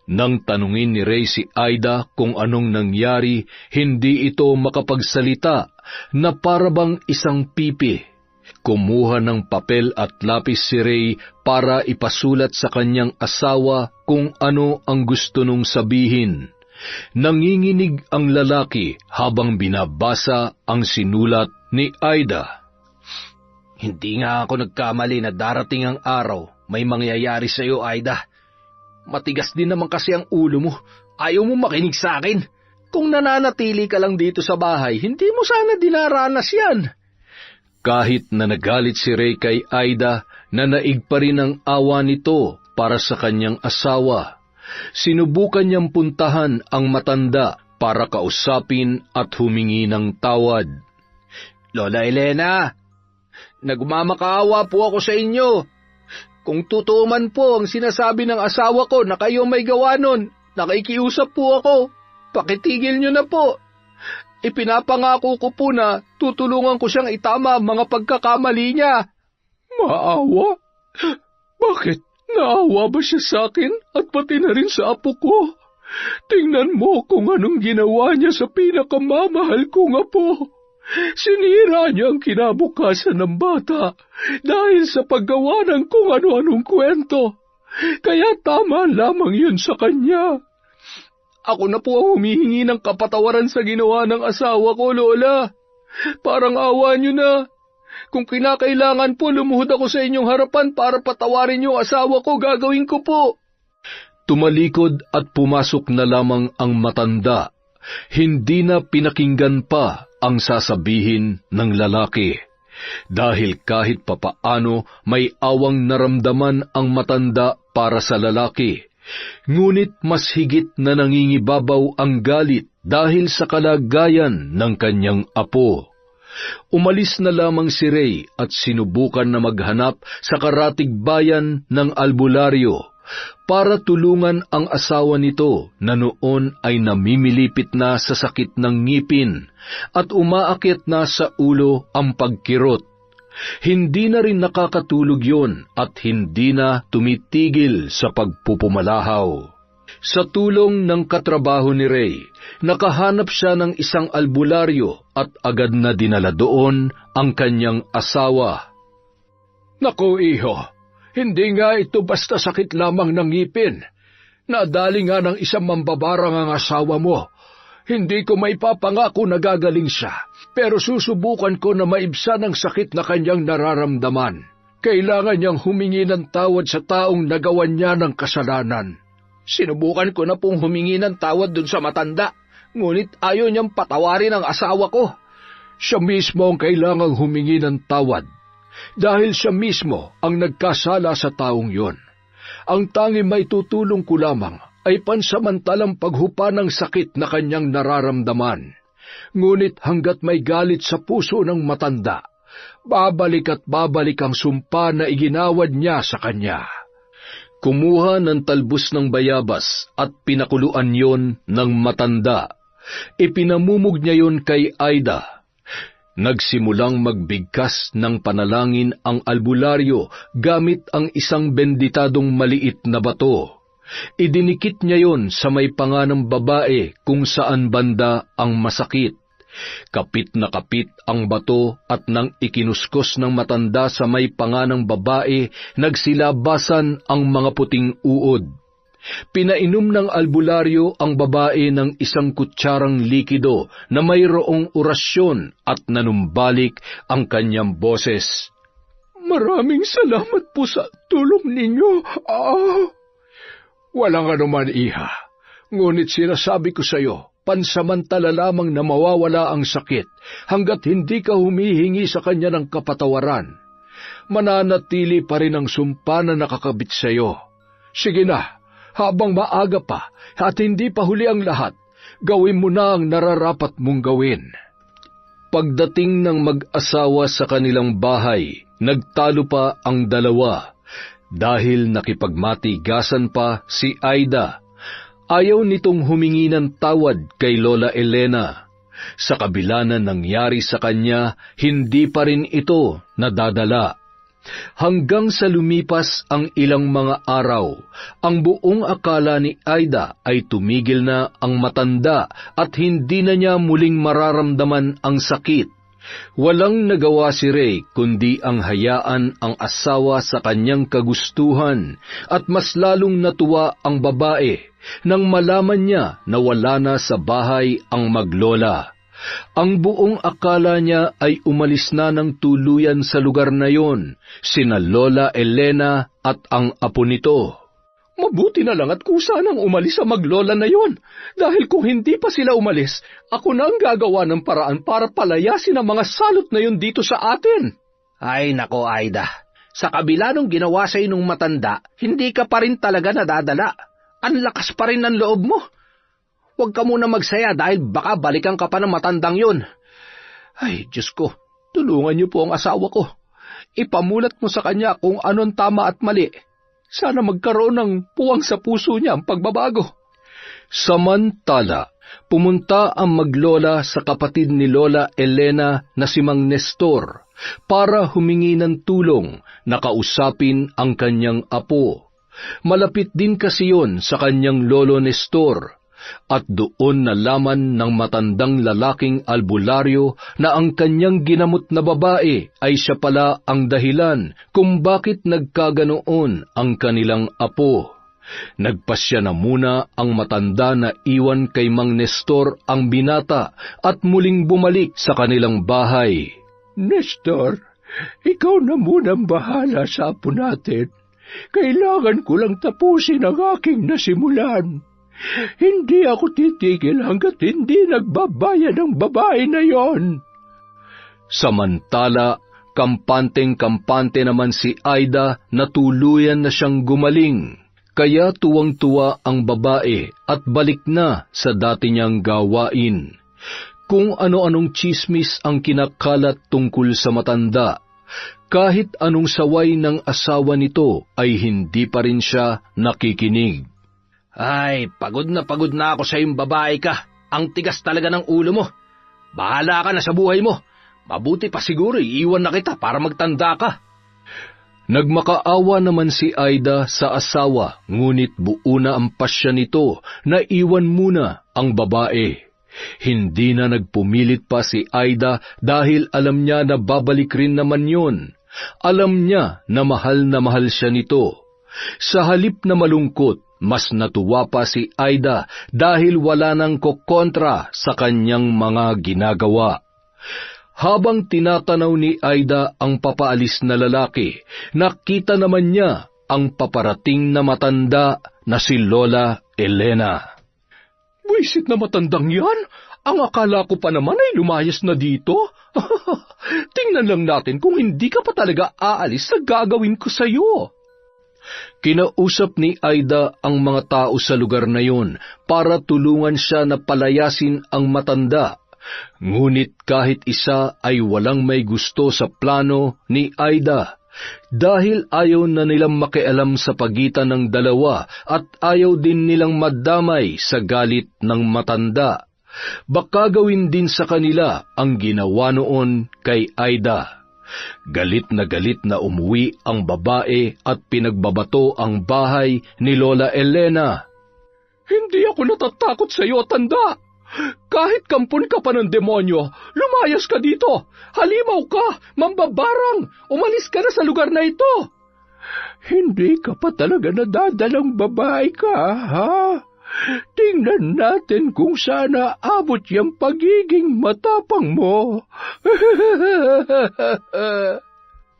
Nang tanungin ni Ray si Aida kung anong nangyari, hindi ito makapagsalita na parabang isang pipi. Kumuha ng papel at lapis si Ray para ipasulat sa kanyang asawa kung ano ang gusto nung sabihin. Nanginginig ang lalaki habang binabasa ang sinulat ni Aida. Hindi nga ako nagkamali na darating ang araw may mangyayari sa iyo, Aida. Matigas din naman kasi ang ulo mo. Ayaw mo makinig sa akin. Kung nananatili ka lang dito sa bahay, hindi mo sana dinaranas yan. Kahit na nagalit si Ray kay Aida, nanaig pa rin ang awa nito para sa kanyang asawa. Sinubukan niyang puntahan ang matanda para kausapin at humingi ng tawad. Lola Elena, nagmamakaawa po ako sa inyo. Kung totoo man po ang sinasabi ng asawa ko na kayo may gawa nun, nakikiusap po ako. Pakitigil niyo na po. Ipinapangako ko po na tutulungan ko siyang itama ang mga pagkakamali niya. Maawa? Bakit? Naawa ba siya sa akin at pati na rin sa apo ko? Tingnan mo kung anong ginawa niya sa pinakamamahal kong apo. Sinira niya ang kinabukasan ng bata dahil sa paggawa ng kung ano-anong kwento. Kaya tama lamang yun sa kanya. Ako na po ang humihingi ng kapatawaran sa ginawa ng asawa ko, Lola. Parang awa niyo na. Kung kinakailangan po, lumuhod ako sa inyong harapan para patawarin yung asawa ko, gagawin ko po. Tumalikod at pumasok na lamang ang matanda. Hindi na pinakinggan pa ang sasabihin ng lalaki. Dahil kahit papaano may awang naramdaman ang matanda para sa lalaki. Ngunit mas higit na nangingibabaw ang galit dahil sa kalagayan ng kanyang apo. Umalis na lamang si Ray at sinubukan na maghanap sa karatig bayan ng albularyo para tulungan ang asawa nito na noon ay namimilipit na sa sakit ng ngipin at umaakit na sa ulo ang pagkirot. Hindi na rin nakakatulog yon at hindi na tumitigil sa pagpupumalahaw. Sa tulong ng katrabaho ni Ray, nakahanap siya ng isang albularyo at agad na dinala doon ang kanyang asawa. Naku, iho, hindi nga ito basta sakit lamang ng ngipin. Nadali nga ng isang mambabarang ang asawa mo. Hindi ko maipapangako na gagaling siya, pero susubukan ko na maibsan ang sakit na kanyang nararamdaman. Kailangan niyang humingi ng tawad sa taong nagawan niya ng kasalanan. Sinubukan ko na pong humingi ng tawad dun sa matanda, ngunit ayaw niyang patawarin ang asawa ko. Siya mismo ang kailangang humingi ng tawad, dahil siya mismo ang nagkasala sa taong yon. Ang tanging may tutulong ko lamang ay pansamantalang paghupa ng sakit na kanyang nararamdaman. Ngunit hanggat may galit sa puso ng matanda, babalik at babalik ang sumpa na iginawad niya sa kanya. Kumuha ng talbos ng bayabas at pinakuluan yon ng matanda. Ipinamumog niya yon kay Aida. Nagsimulang magbigkas ng panalangin ang albularyo gamit ang isang benditadong maliit na bato. Idinikit niya yon sa may panga ng babae kung saan banda ang masakit. Kapit na kapit ang bato at nang ikinuskos ng matanda sa may panga ng babae, nagsilabasan ang mga puting uod. Pinainom ng albularyo ang babae ng isang kutsarang likido na mayroong orasyon at nanumbalik ang kanyang boses. Maraming salamat po sa tulong ninyo. Walang anuman, iha. Ngunit sinasabi ko sa iyo, pansamantala lamang na mawawala ang sakit hanggat hindi ka humihingi sa kanya ng kapatawaran. Mananatili pa rin ang sumpa na nakakabit sa iyo. Sige na, habang maaga pa at hindi pa huli ang lahat, gawin mo na ang nararapat mong gawin. Pagdating ng mag-asawa sa kanilang bahay, nagtalo pa ang dalawa. Dahil nakipagmatigasan pa si Aida, ayaw nitong humingi ng tawad kay Lola Elena. Sa kabila na nangyari sa kanya, hindi pa rin ito nadadala. Hanggang sa lumipas ang ilang mga araw, ang buong akala ni Aida ay tumigil na ang matanda at hindi na niya muling mararamdaman ang sakit. Walang nagawa si Ray kundi ang hayaan ang asawa sa kanyang kagustuhan at mas lalong natuwa ang babae nang malaman niya na wala na sa bahay ang maglola. Ang buong akala niya ay umalis na ng tuluyan sa lugar na yon, sina Lola Elena at ang apo nito. Mabuti na lang at kusa nang umalis sa maglola na yon, dahil kung hindi pa sila umalis, ako na ang gagawa ng paraan para palayasin ang mga salot na yon dito sa atin. Ay nako, Aida. Sa kabila nung ginawa sa'yo nung matanda, hindi ka pa rin talaga nadadala. Ang lakas pa rin ng loob mo. Huwag ka muna magsaya dahil baka balikan ka pa ng matandang yun. Ay, Diyos ko, tulungan niyo po ang asawa ko. Ipamulat mo sa kanya kung anong tama at mali. Sana magkaroon ng puwang sa puso niya ang pagbabago. Samantala, pumunta ang maglola sa kapatid ni Lola Elena na si Mang Nestor para humingi ng tulong na kausapin ang kanyang apo. Malapit din kasi yon sa kanyang lolo Nestor, at doon nalaman ng matandang lalaking albularyo na ang kanyang ginamot na babae ay siya pala ang dahilan kung bakit nagkaganoon ang kanilang apo. Nagpasya na muna ang matanda na iwan kay Mang Nestor ang binata at muling bumalik sa kanilang bahay. Nestor, ikaw na munang bahala sa apo natin. Kailangan ko lang tapusin ang aking nasimulan. Hindi ako titigil hanggat hindi nagbabayad ang babae na yon. Samantala, kampanteng-kampante naman si Aida na tuluyan na siyang gumaling. Kaya tuwang-tuwa ang babae at balik na sa dati niyang gawain. Kung ano-anong tsismis ang kinakalat tungkol sa matanda, kahit anong saway ng asawa nito ay hindi pa rin siya nakikinig. Ay, pagod na ako sa iyong babae ka. Ang tigas talaga ng ulo mo. Bahala ka na sa buhay mo. Mabuti pa siguro iiwan na kita para magtanda ka. Nagmakaawa naman si Aida sa asawa, ngunit buo na ang pasya nito na iwan muna ang babae. Hindi na nagpumilit pa si Aida dahil alam niya na babalik rin naman yon. Alam niya na mahal siya nito. Sa halip na malungkot, mas natuwa pa si Aida dahil wala nang kokontra sa kanyang mga ginagawa. Habang tinatanaw ni Aida ang papaalis na lalaki, nakita naman niya ang paparating na matanda na si Lola Elena. Buisit na matandang yan! Ang akala ko pa naman ay lumayas na dito. Tingnan lang natin kung hindi ka pa talaga aalis sa gagawin ko sa'yo. Kinausap ni Aida ang mga tao sa lugar na yon para tulungan siya na palayasin ang matanda. Ngunit kahit isa ay walang may gusto sa plano ni Aida, dahil ayaw na nilang makialam sa pagitan ng dalawa at ayaw din nilang madamay sa galit ng matanda. Baka gawin din sa kanila ang ginawa noon kay Aida. Galit na umuwi ang babae at pinagbabato ang bahay ni Lola Elena. Hindi ako natatakot sa iyo, tanda! Kahit kampon ka pa ng demonyo, lumayas ka dito! Halimaw ka! Mambabarang! Umalis ka na sa lugar na ito! Hindi ka pa talaga nadadalang babae ka, ha? Tingnan natin kung sana abot yung pagiging matapang mo.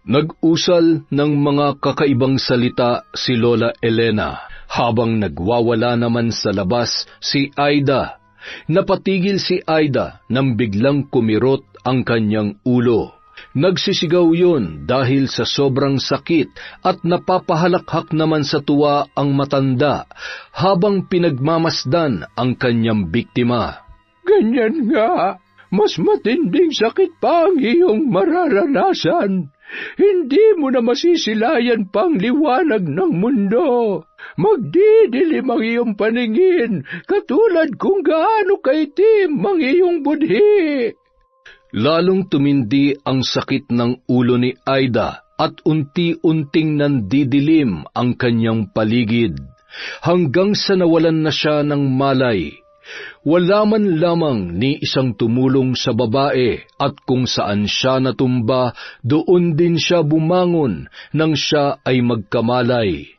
Nag-usal ng mga kakaibang salita si Lola Elena habang nagwawala naman sa labas si Aida. Napatigil si Aida nang biglang kumirot ang kanyang ulo. Nagsisigaw yon dahil sa sobrang sakit at napapahalakhak naman sa tuwa ang matanda habang pinagmamasdan ang kanyang biktima. Ganyan nga, mas matinding sakit pa ang iyong mararanasan. Hindi mo na masisilayan pang liwanag ng mundo. Magdidilim ang iyong paningin, katulad kung gaano kaitim ang iyong budhi. Lalong tumindi ang sakit ng ulo ni Aida at unti-unting nandidilim ang kanyang paligid, hanggang sa nawalan na siya ng malay. Wala man lamang ni isang tumulong sa babae at kung saan siya natumba, doon din siya bumangon nang siya ay magkamalay.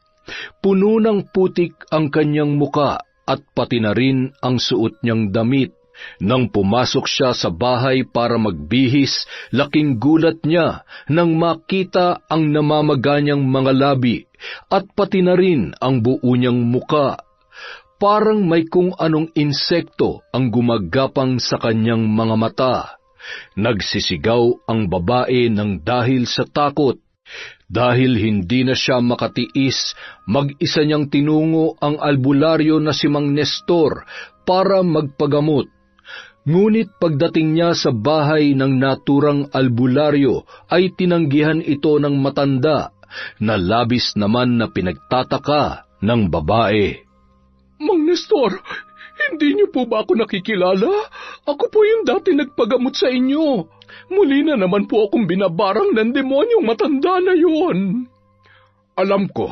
Puno ng putik ang kanyang muka at pati na rin ang suot niyang damit. Nang pumasok siya sa bahay para magbihis, laking gulat niya nang makita ang namamaganyang mga labi at pati na rin ang buo niyang muka. Parang may kung anong insekto ang gumagapang sa kanyang mga mata. Nagsisigaw ang babae ng dahil sa takot. Dahil hindi na siya makatiis, mag-isa niyang tinungo ang albularyo na si Mang Nestor para magpagamot. Ngunit pagdating niya sa bahay ng naturang albularyo ay tinanggihan ito ng matanda na labis naman na pinagtataka ng babae. Mang Nestor, hindi niyo po ba ako nakikilala? Ako po yung dati nagpagamot sa inyo. Muli na naman po akong binabarang ng demonyong matanda na yun. Alam ko,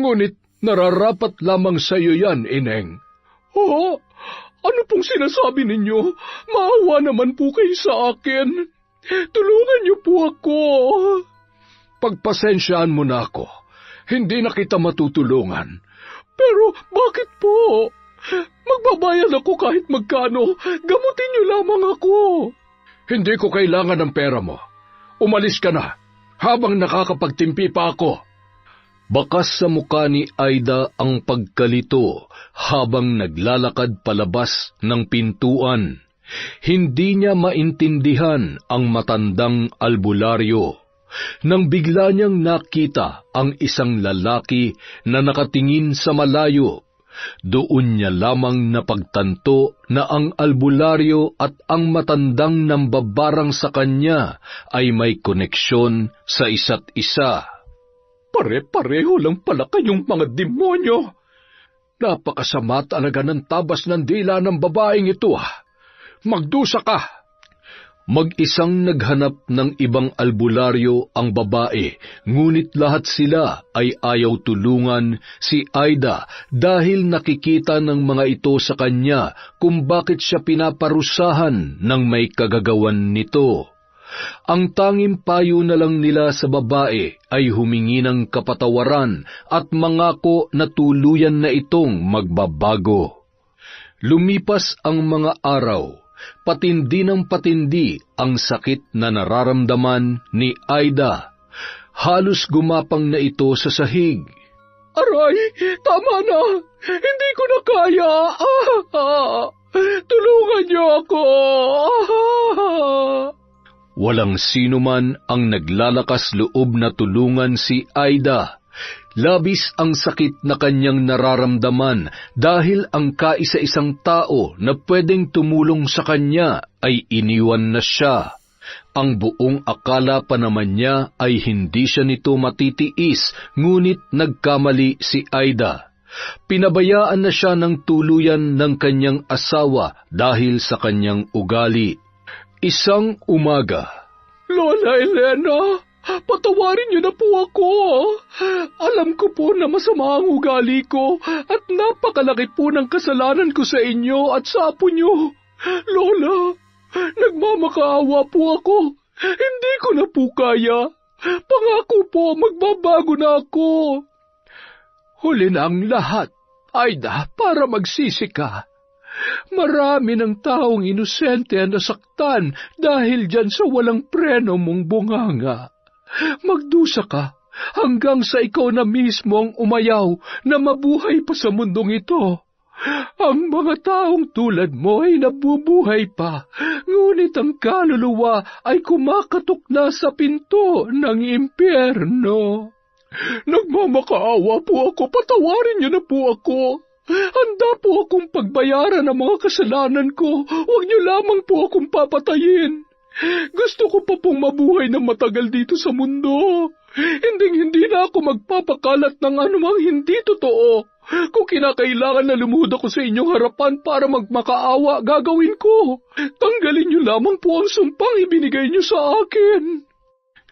ngunit nararapat lamang sa iyo yan, Ineng. Oo? Ano pong sinasabi ninyo? Maawa naman po kayo sa akin. Tulungan niyo po ako. Pagpasensyaan mo na ako. Hindi na kita matutulungan. Pero bakit po? Magbabayad ako kahit magkano. Gamutin niyo lamang ako. Hindi ko kailangan ng pera mo. Umalis ka na, habang nakakapagtimpi pa ako. Bakas sa mukha ni Aida ang pagkalito habang naglalakad palabas ng pintuan. Hindi niya maintindihan ang matandang albularyo. Nang bigla niyang nakita ang isang lalaki na nakatingin sa malayo, doon niya lamang napagtanto na ang albularyo at ang matandang nambabarang sa kanya ay may koneksyon sa isa't isa. Pare-pareho lang pala kayong mga demonyo. Napakasama talaga ng tabas ng dila ng babaeng ito. Magdusa ka! Mag-isang naghanap ng ibang albularyo ang babae, ngunit lahat sila ay ayaw tulungan si Aida dahil nakikita ng mga ito sa kanya kung bakit siya pinaparusahan ng may kagagawan nito. Ang tanging payo na lang nila sa babae ay humingi ng kapatawaran at mangako na tuluyan na itong magbabago. Lumipas ang mga araw. Patindi ng patindi ang sakit na nararamdaman ni Aida. Halos gumapang na ito sa sahig. Aray, tama na. Hindi ko na kaya. Tulungan niyo ako. Walang sino man ang naglalakas loob na tulungan si Aida. Labis ang sakit na kanyang nararamdaman dahil ang kaisa-isang tao na pwedeng tumulong sa kanya ay iniwan na siya. Ang buong akala pa naman niya ay hindi siya nito matitiis, ngunit nagkamali si Aida. Pinabayaan na siya ng tuluyan ng kanyang asawa dahil sa kanyang ugali. Isang umaga, Lola Elena, patawarin niyo na po ako. Alam ko po na masama ang ugali ko at napakalaki po ng kasalanan ko sa inyo at sa apo niyo. Lola, nagmamakaawa po ako. Hindi ko na po kaya. Pangako po, magbabago na ako. Huli na ang lahat, Aida, para magsisi ka. Marami ng taong inosente ang nasaktan dahil dyan sa walang preno mong bunganga. Magdusa ka hanggang sa ikaw na mismo ang umayaw na mabuhay pa sa mundong ito. Ang mga taong tulad mo ay nabubuhay pa, ngunit ang kaluluwa ay kumakatok na sa pinto ng impyerno. Nagmamakaawa po ako, patawarin niyo na po ako. Handa po akong pagbayaran ang mga kasalanan ko. Huwag niyo lamang po akong papatayin. Gusto ko pa pong mabuhay ng matagal dito sa mundo. Hindi na ako magpapakalat ng anumang hindi totoo. Kung kinakailangan na lumuhod ako sa inyong harapan para magmakaawa, gagawin ko. Tanggalin niyo lamang po ang sumpang ibinigay niyo sa akin.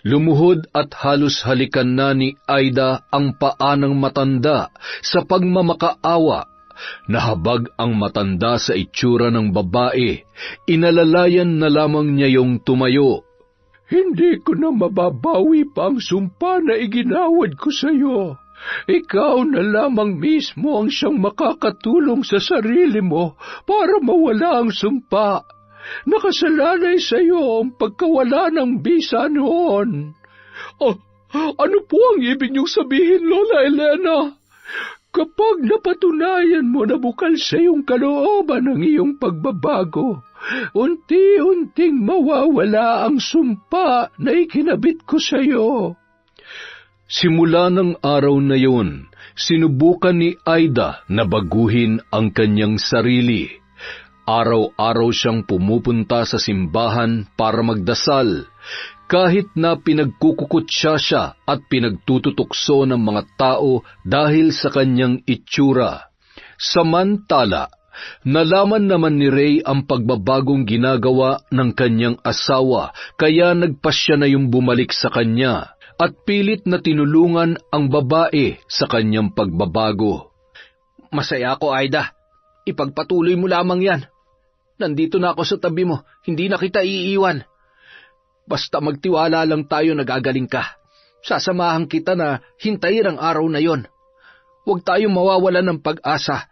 Lumuhod at halos halikan na ni Aida ang paa ng matanda sa pagmamakaawa, Nahabag ang matanda sa itsura ng babae. Inalalayan na lamang niya yung tumayo. Hindi ko na mababawi pa ang sumpa na iginawad ko sa iyo. Ikaw na lamang mismo ang siyang makakatulong sa sarili mo para mawala ang sumpa. Nakasalalay sa iyo ang pagkawala ng bisa noon. Ano po ang ibig niyong sabihin, Lola Elena? Kapag napatunayan mo na bukal sa iyong kalooban ng iyong pagbabago, unti-unting mawawala ang sumpa na ikinabit ko sa iyo. Simula ng araw na yun, sinubukan ni Aida na baguhin ang kanyang sarili. Araw-araw siyang pumupunta sa simbahan para magdasal, kahit na pinagkukukutsya siya at pinagtututukso ng mga tao dahil sa kanyang itsura. Samantala, nalaman naman ni Ray ang pagbabagong ginagawa ng kanyang asawa, kaya nagpasya na yung bumalik sa kanya at pilit na tinulungan ang babae sa kanyang pagbabago. Masaya ako, Aida. Ipagpatuloy mo lamang yan. Nandito na ako sa tabi mo, hindi na kita iiwan. Basta magtiwala lang tayo na gagaling ka. Sasamahan kita na hintayin ang araw na yon. Huwag tayong mawawalan ng pag-asa.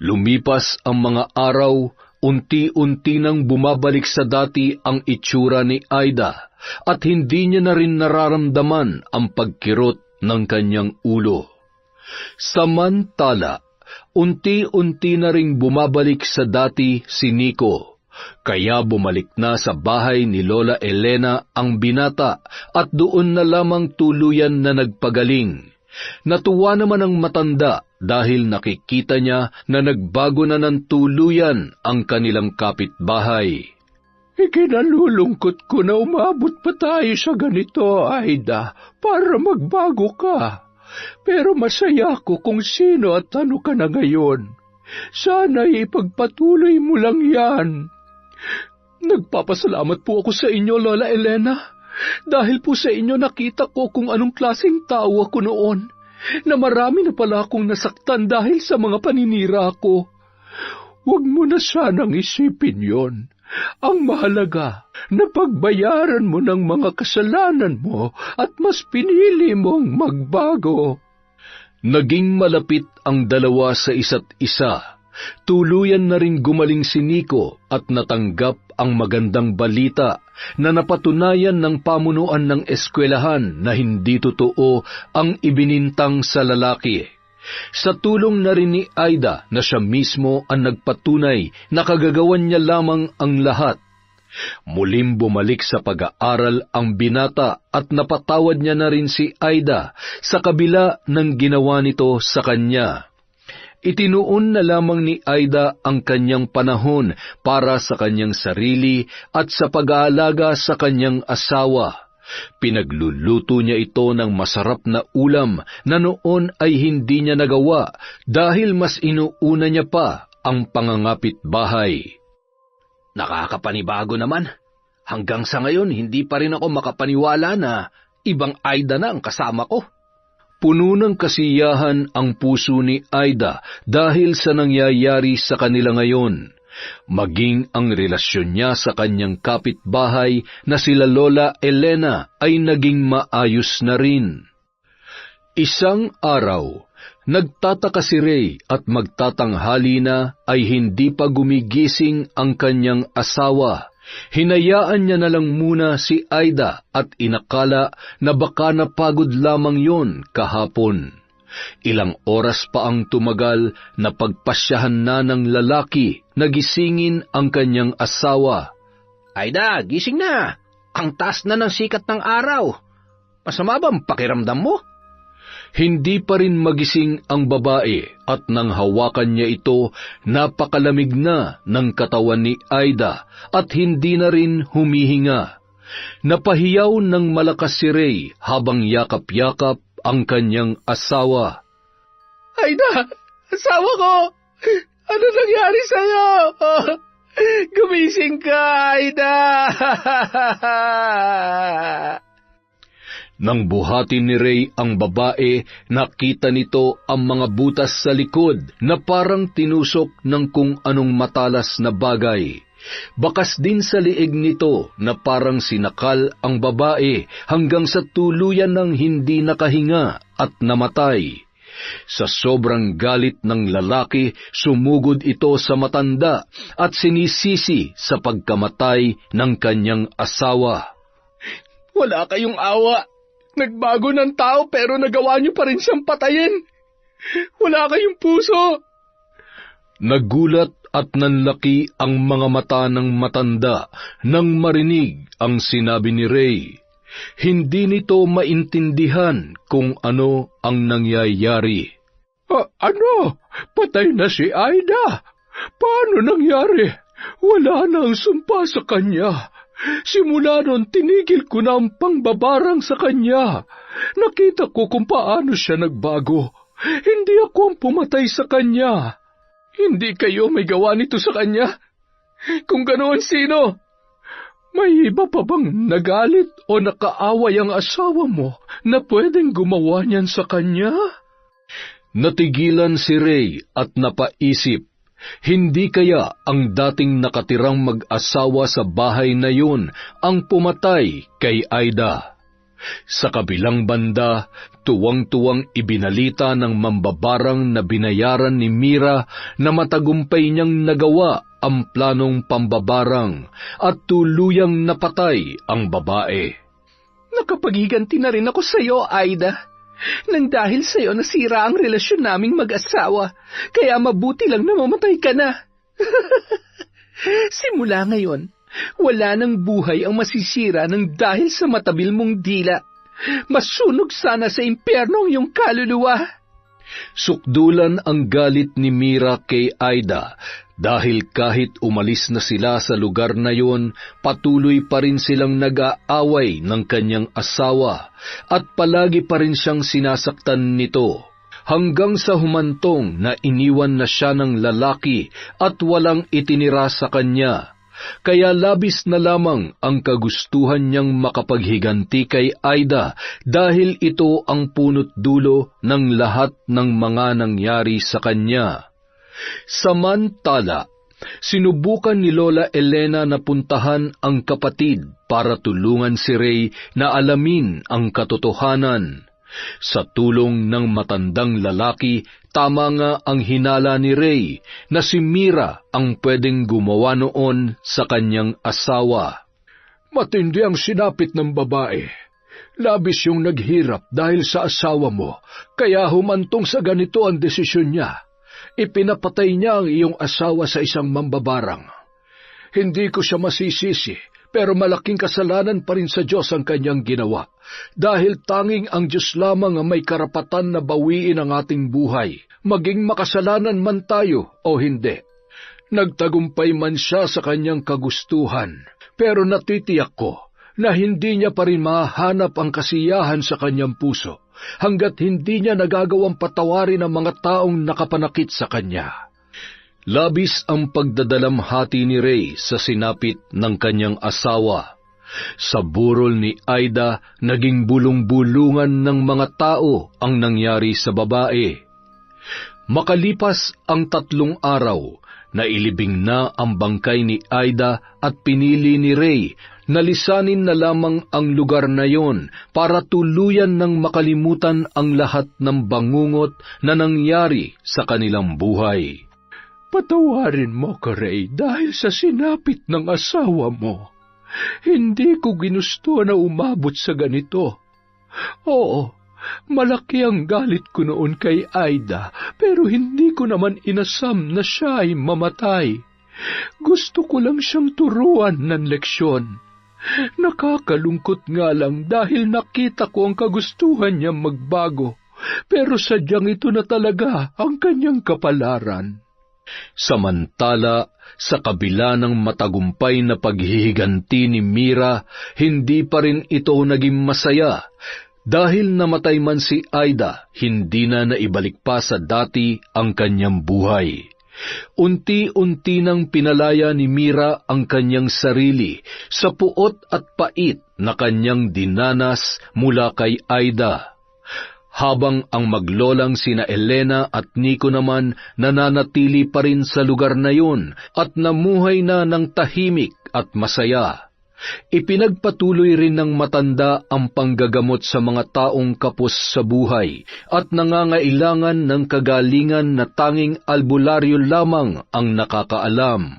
Lumipas ang mga araw, unti-unti nang bumabalik sa dati ang itsura ni Aida at hindi niya na rin nararamdaman ang pagkirot ng kanyang ulo. Samantala, unti-unti na ring bumabalik sa dati si Nico. Kaya bumalik na sa bahay ni Lola Elena ang binata at doon na lamang tuluyan na nagpagaling. Natuwa naman ang matanda dahil nakikita niya na nagbago na ng tuluyan ang kanilang kapitbahay. Ikinalulungkot ko na umabot pa tayo sa ganito, Aida, para magbago ka. Pero masaya ko kung sino at ano ka na ngayon. Sana ipagpatuloy mo lang yan. Nagpapasalamat po ako sa inyo, Lola Elena. Dahil po sa inyo nakita ko kung anong klaseng tao ako noon, na marami na pala akong nasaktan dahil sa mga paninira ko. Huwag mo na sanang isipin yon. Ang mahalaga, napagbayaran mo ng mga kasalanan mo at mas pinili mong magbago. Naging malapit ang dalawa sa isa't isa. Tuluyan na ring gumaling si Nico at natanggap ang magandang balita na napatunayan ng pamunuan ng eskwelahan na hindi totoo ang ibinintang sa lalaki. Sa tulong na rin ni Aida na siya mismo ang nagpatunay na kagagawan niya lamang ang lahat. Muling bumalik sa pag-aaral ang binata at napatawad niya na rin si Aida sa kabila ng ginawa nito sa kanya. Itinuon na lamang ni Aida ang kanyang panahon para sa kanyang sarili at sa pag-aalaga sa kanyang asawa. Pinagluluto niya ito ng masarap na ulam na noon ay hindi niya nagawa dahil mas inuuna niya pa ang pangangapit bahay. Nakakapanibago naman. Hanggang sa ngayon, hindi pa rin ako makapaniwala na ibang Aida na ang kasama ko. Puno ng kasiyahan ang puso ni Aida dahil sa nangyayari sa kanila ngayon. Maging ang relasyon niya sa kanyang kapitbahay na sila Lola Elena ay naging maayos na rin. Isang araw, nagtataka si Ray at magtatanghali na ay hindi pa gumigising ang kanyang asawa. Hinayaan niya na lang muna si Aida at inakala na baka napagod lamang yon kahapon. Ilang oras pa ang tumagal na pagpasyahan na ng lalaki na gisingin ang kanyang asawa. Aida, gising na. Ang taas na ng sikat ng araw. Masama ba ang pakiramdam mo? Hindi pa rin magising ang babae at nang hawakan niya ito, napakalamig na ng katawan ni Aida at hindi na rin humihinga. Napahiyaw ng malakas si Ray habang yakap-yakap ang kanyang asawa. Aida, asawa ko! Ano nangyari sa'yo? Gumising ka, Aida! Nang buhatin ni Ray ang babae, nakita nito ang mga butas sa likod na parang tinusok ng kung anong matalas na bagay. Bakas din sa liig nito na parang sinakal ang babae hanggang sa tuluyan ng hindi nakahinga at namatay. Sa sobrang galit ng lalaki, sumugod ito sa matanda at sinisisi sa pagkamatay ng kanyang asawa. Wala kayong awa. Nagbago ng tao pero nagawa niyo pa rin siyang patayin. Wala kayong puso. Nagulat at nanlaki ang mga mata ng matanda nang marinig ang sinabi ni Ray. Hindi nito maintindihan kung ano ang nangyayari. Ano? Patay na si Aida? Paano nangyari? Wala na ang sumpa sa kanya. Simula noon, tinigil ko na ang pangbabarang sa kanya. Nakita ko kung paano siya nagbago. Hindi ako ang pumatay sa kanya. Hindi kayo may gawa nito sa kanya? Kung ganoon, sino? May iba pa bang nagalit o nakaaway ang asawa mo na pwedeng gumawa niyan sa kanya? Natigilan si Ray at napaisip, hindi kaya ang dating nakatirang mag-asawa sa bahay na yun ang pumatay kay Aida? Sa kabilang banda, tuwang-tuwang ibinalita ng mambabarang na binayaran ni Mira na matagumpay niyang nagawa ang planong pambabarang at tuluyang napatay ang babae. Nakapaghiganti na rin ako sa iyo, Aida. Nang dahil sa iyo nasira ang relasyon naming mag-asawa, kaya mabuti lang na mamatay ka na. Simula ngayon, wala nang buhay ang masisira ng dahil sa matabil mong dila. Masunog sana sa impyerno ang iyong kaluluwa. Sukdulan ang galit ni Mira kay Aida dahil kahit umalis na sila sa lugar na yon, patuloy pa rin silang nag-aaway ng kanyang asawa at palagi pa rin siyang sinasaktan nito. Hanggang sa humantong na iniwan na siya ng lalaki at walang itinira sa kanya. Kaya labis na lamang ang kagustuhan niyang makapaghiganti kay Aida dahil ito ang punot dulo ng lahat ng mga nangyari sa kanya. Samantala, sinubukan ni Lola Elena na puntahan ang kapatid para tulungan si Ray na alamin ang katotohanan. Sa tulong ng matandang lalaki, tama nga ang hinala ni Ray na si Mira ang pwedeng gumawa noon sa kanyang asawa. Matindi ang sinapit ng babae. Labis yung naghirap dahil sa asawa mo, kaya humantong sa ganito ang desisyon niya. Ipinapatay niya ang iyong asawa sa isang mambabarang. Hindi ko siya masisisi, pero malaking kasalanan pa rin sa Diyos ang kanyang ginawa, dahil tanging ang Diyos lamang ang may karapatan na bawiin ang ating buhay, maging makasalanan man tayo o hindi. Nagtagumpay man siya sa kanyang kagustuhan, pero natitiyak ko na hindi niya pa rin mahanap ang kasiyahan sa kanyang puso, hanggat hindi niya nagagawang patawarin ang mga taong nakapanakit sa kanya. Labis ang pagdadalamhati ni Ray sa sinapit ng kanyang asawa. Sa burol ni Aida, naging bulong-bulungan ng mga tao ang nangyari sa babae. Makalipas ang 3 araw, nailibing na ang bangkay ni Aida at pinili ni Ray na lisanin na lamang ang lugar na yon para tuluyan ng makalimutan ang lahat ng bangungot na nangyari sa kanilang buhay. Patawarin mo ko, Ray, dahil sa sinapit ng asawa mo. Hindi ko ginusto na umabot sa ganito. Oo, malaki ang galit ko noon kay Aida, pero hindi ko naman inasam na siya ay mamatay. Gusto ko lang siyang turuan ng leksyon. Nakakalungkot nga lang dahil nakita ko ang kagustuhan niya magbago, pero sadyang ito na talaga ang kanyang kapalaran. Samantala, sa kabila ng matagumpay na paghihiganti ni Mira, hindi pa rin ito naging masaya. Dahil namatay man si Aida, hindi na naibalik pa sa dati ang kanyang buhay. Unti-unti nang pinalaya ni Mira ang kanyang sarili sa puot at pait na kanyang dinanas mula kay Aida, habang ang maglolang sina Elena at Nico naman nananatili pa rin sa lugar na yun at namuhay na ng tahimik at masaya. Ipinagpatuloy rin ng matanda ang panggagamot sa mga taong kapos sa buhay at nangangailangan ng kagalingan na tanging albularyo lamang ang nakakaalam.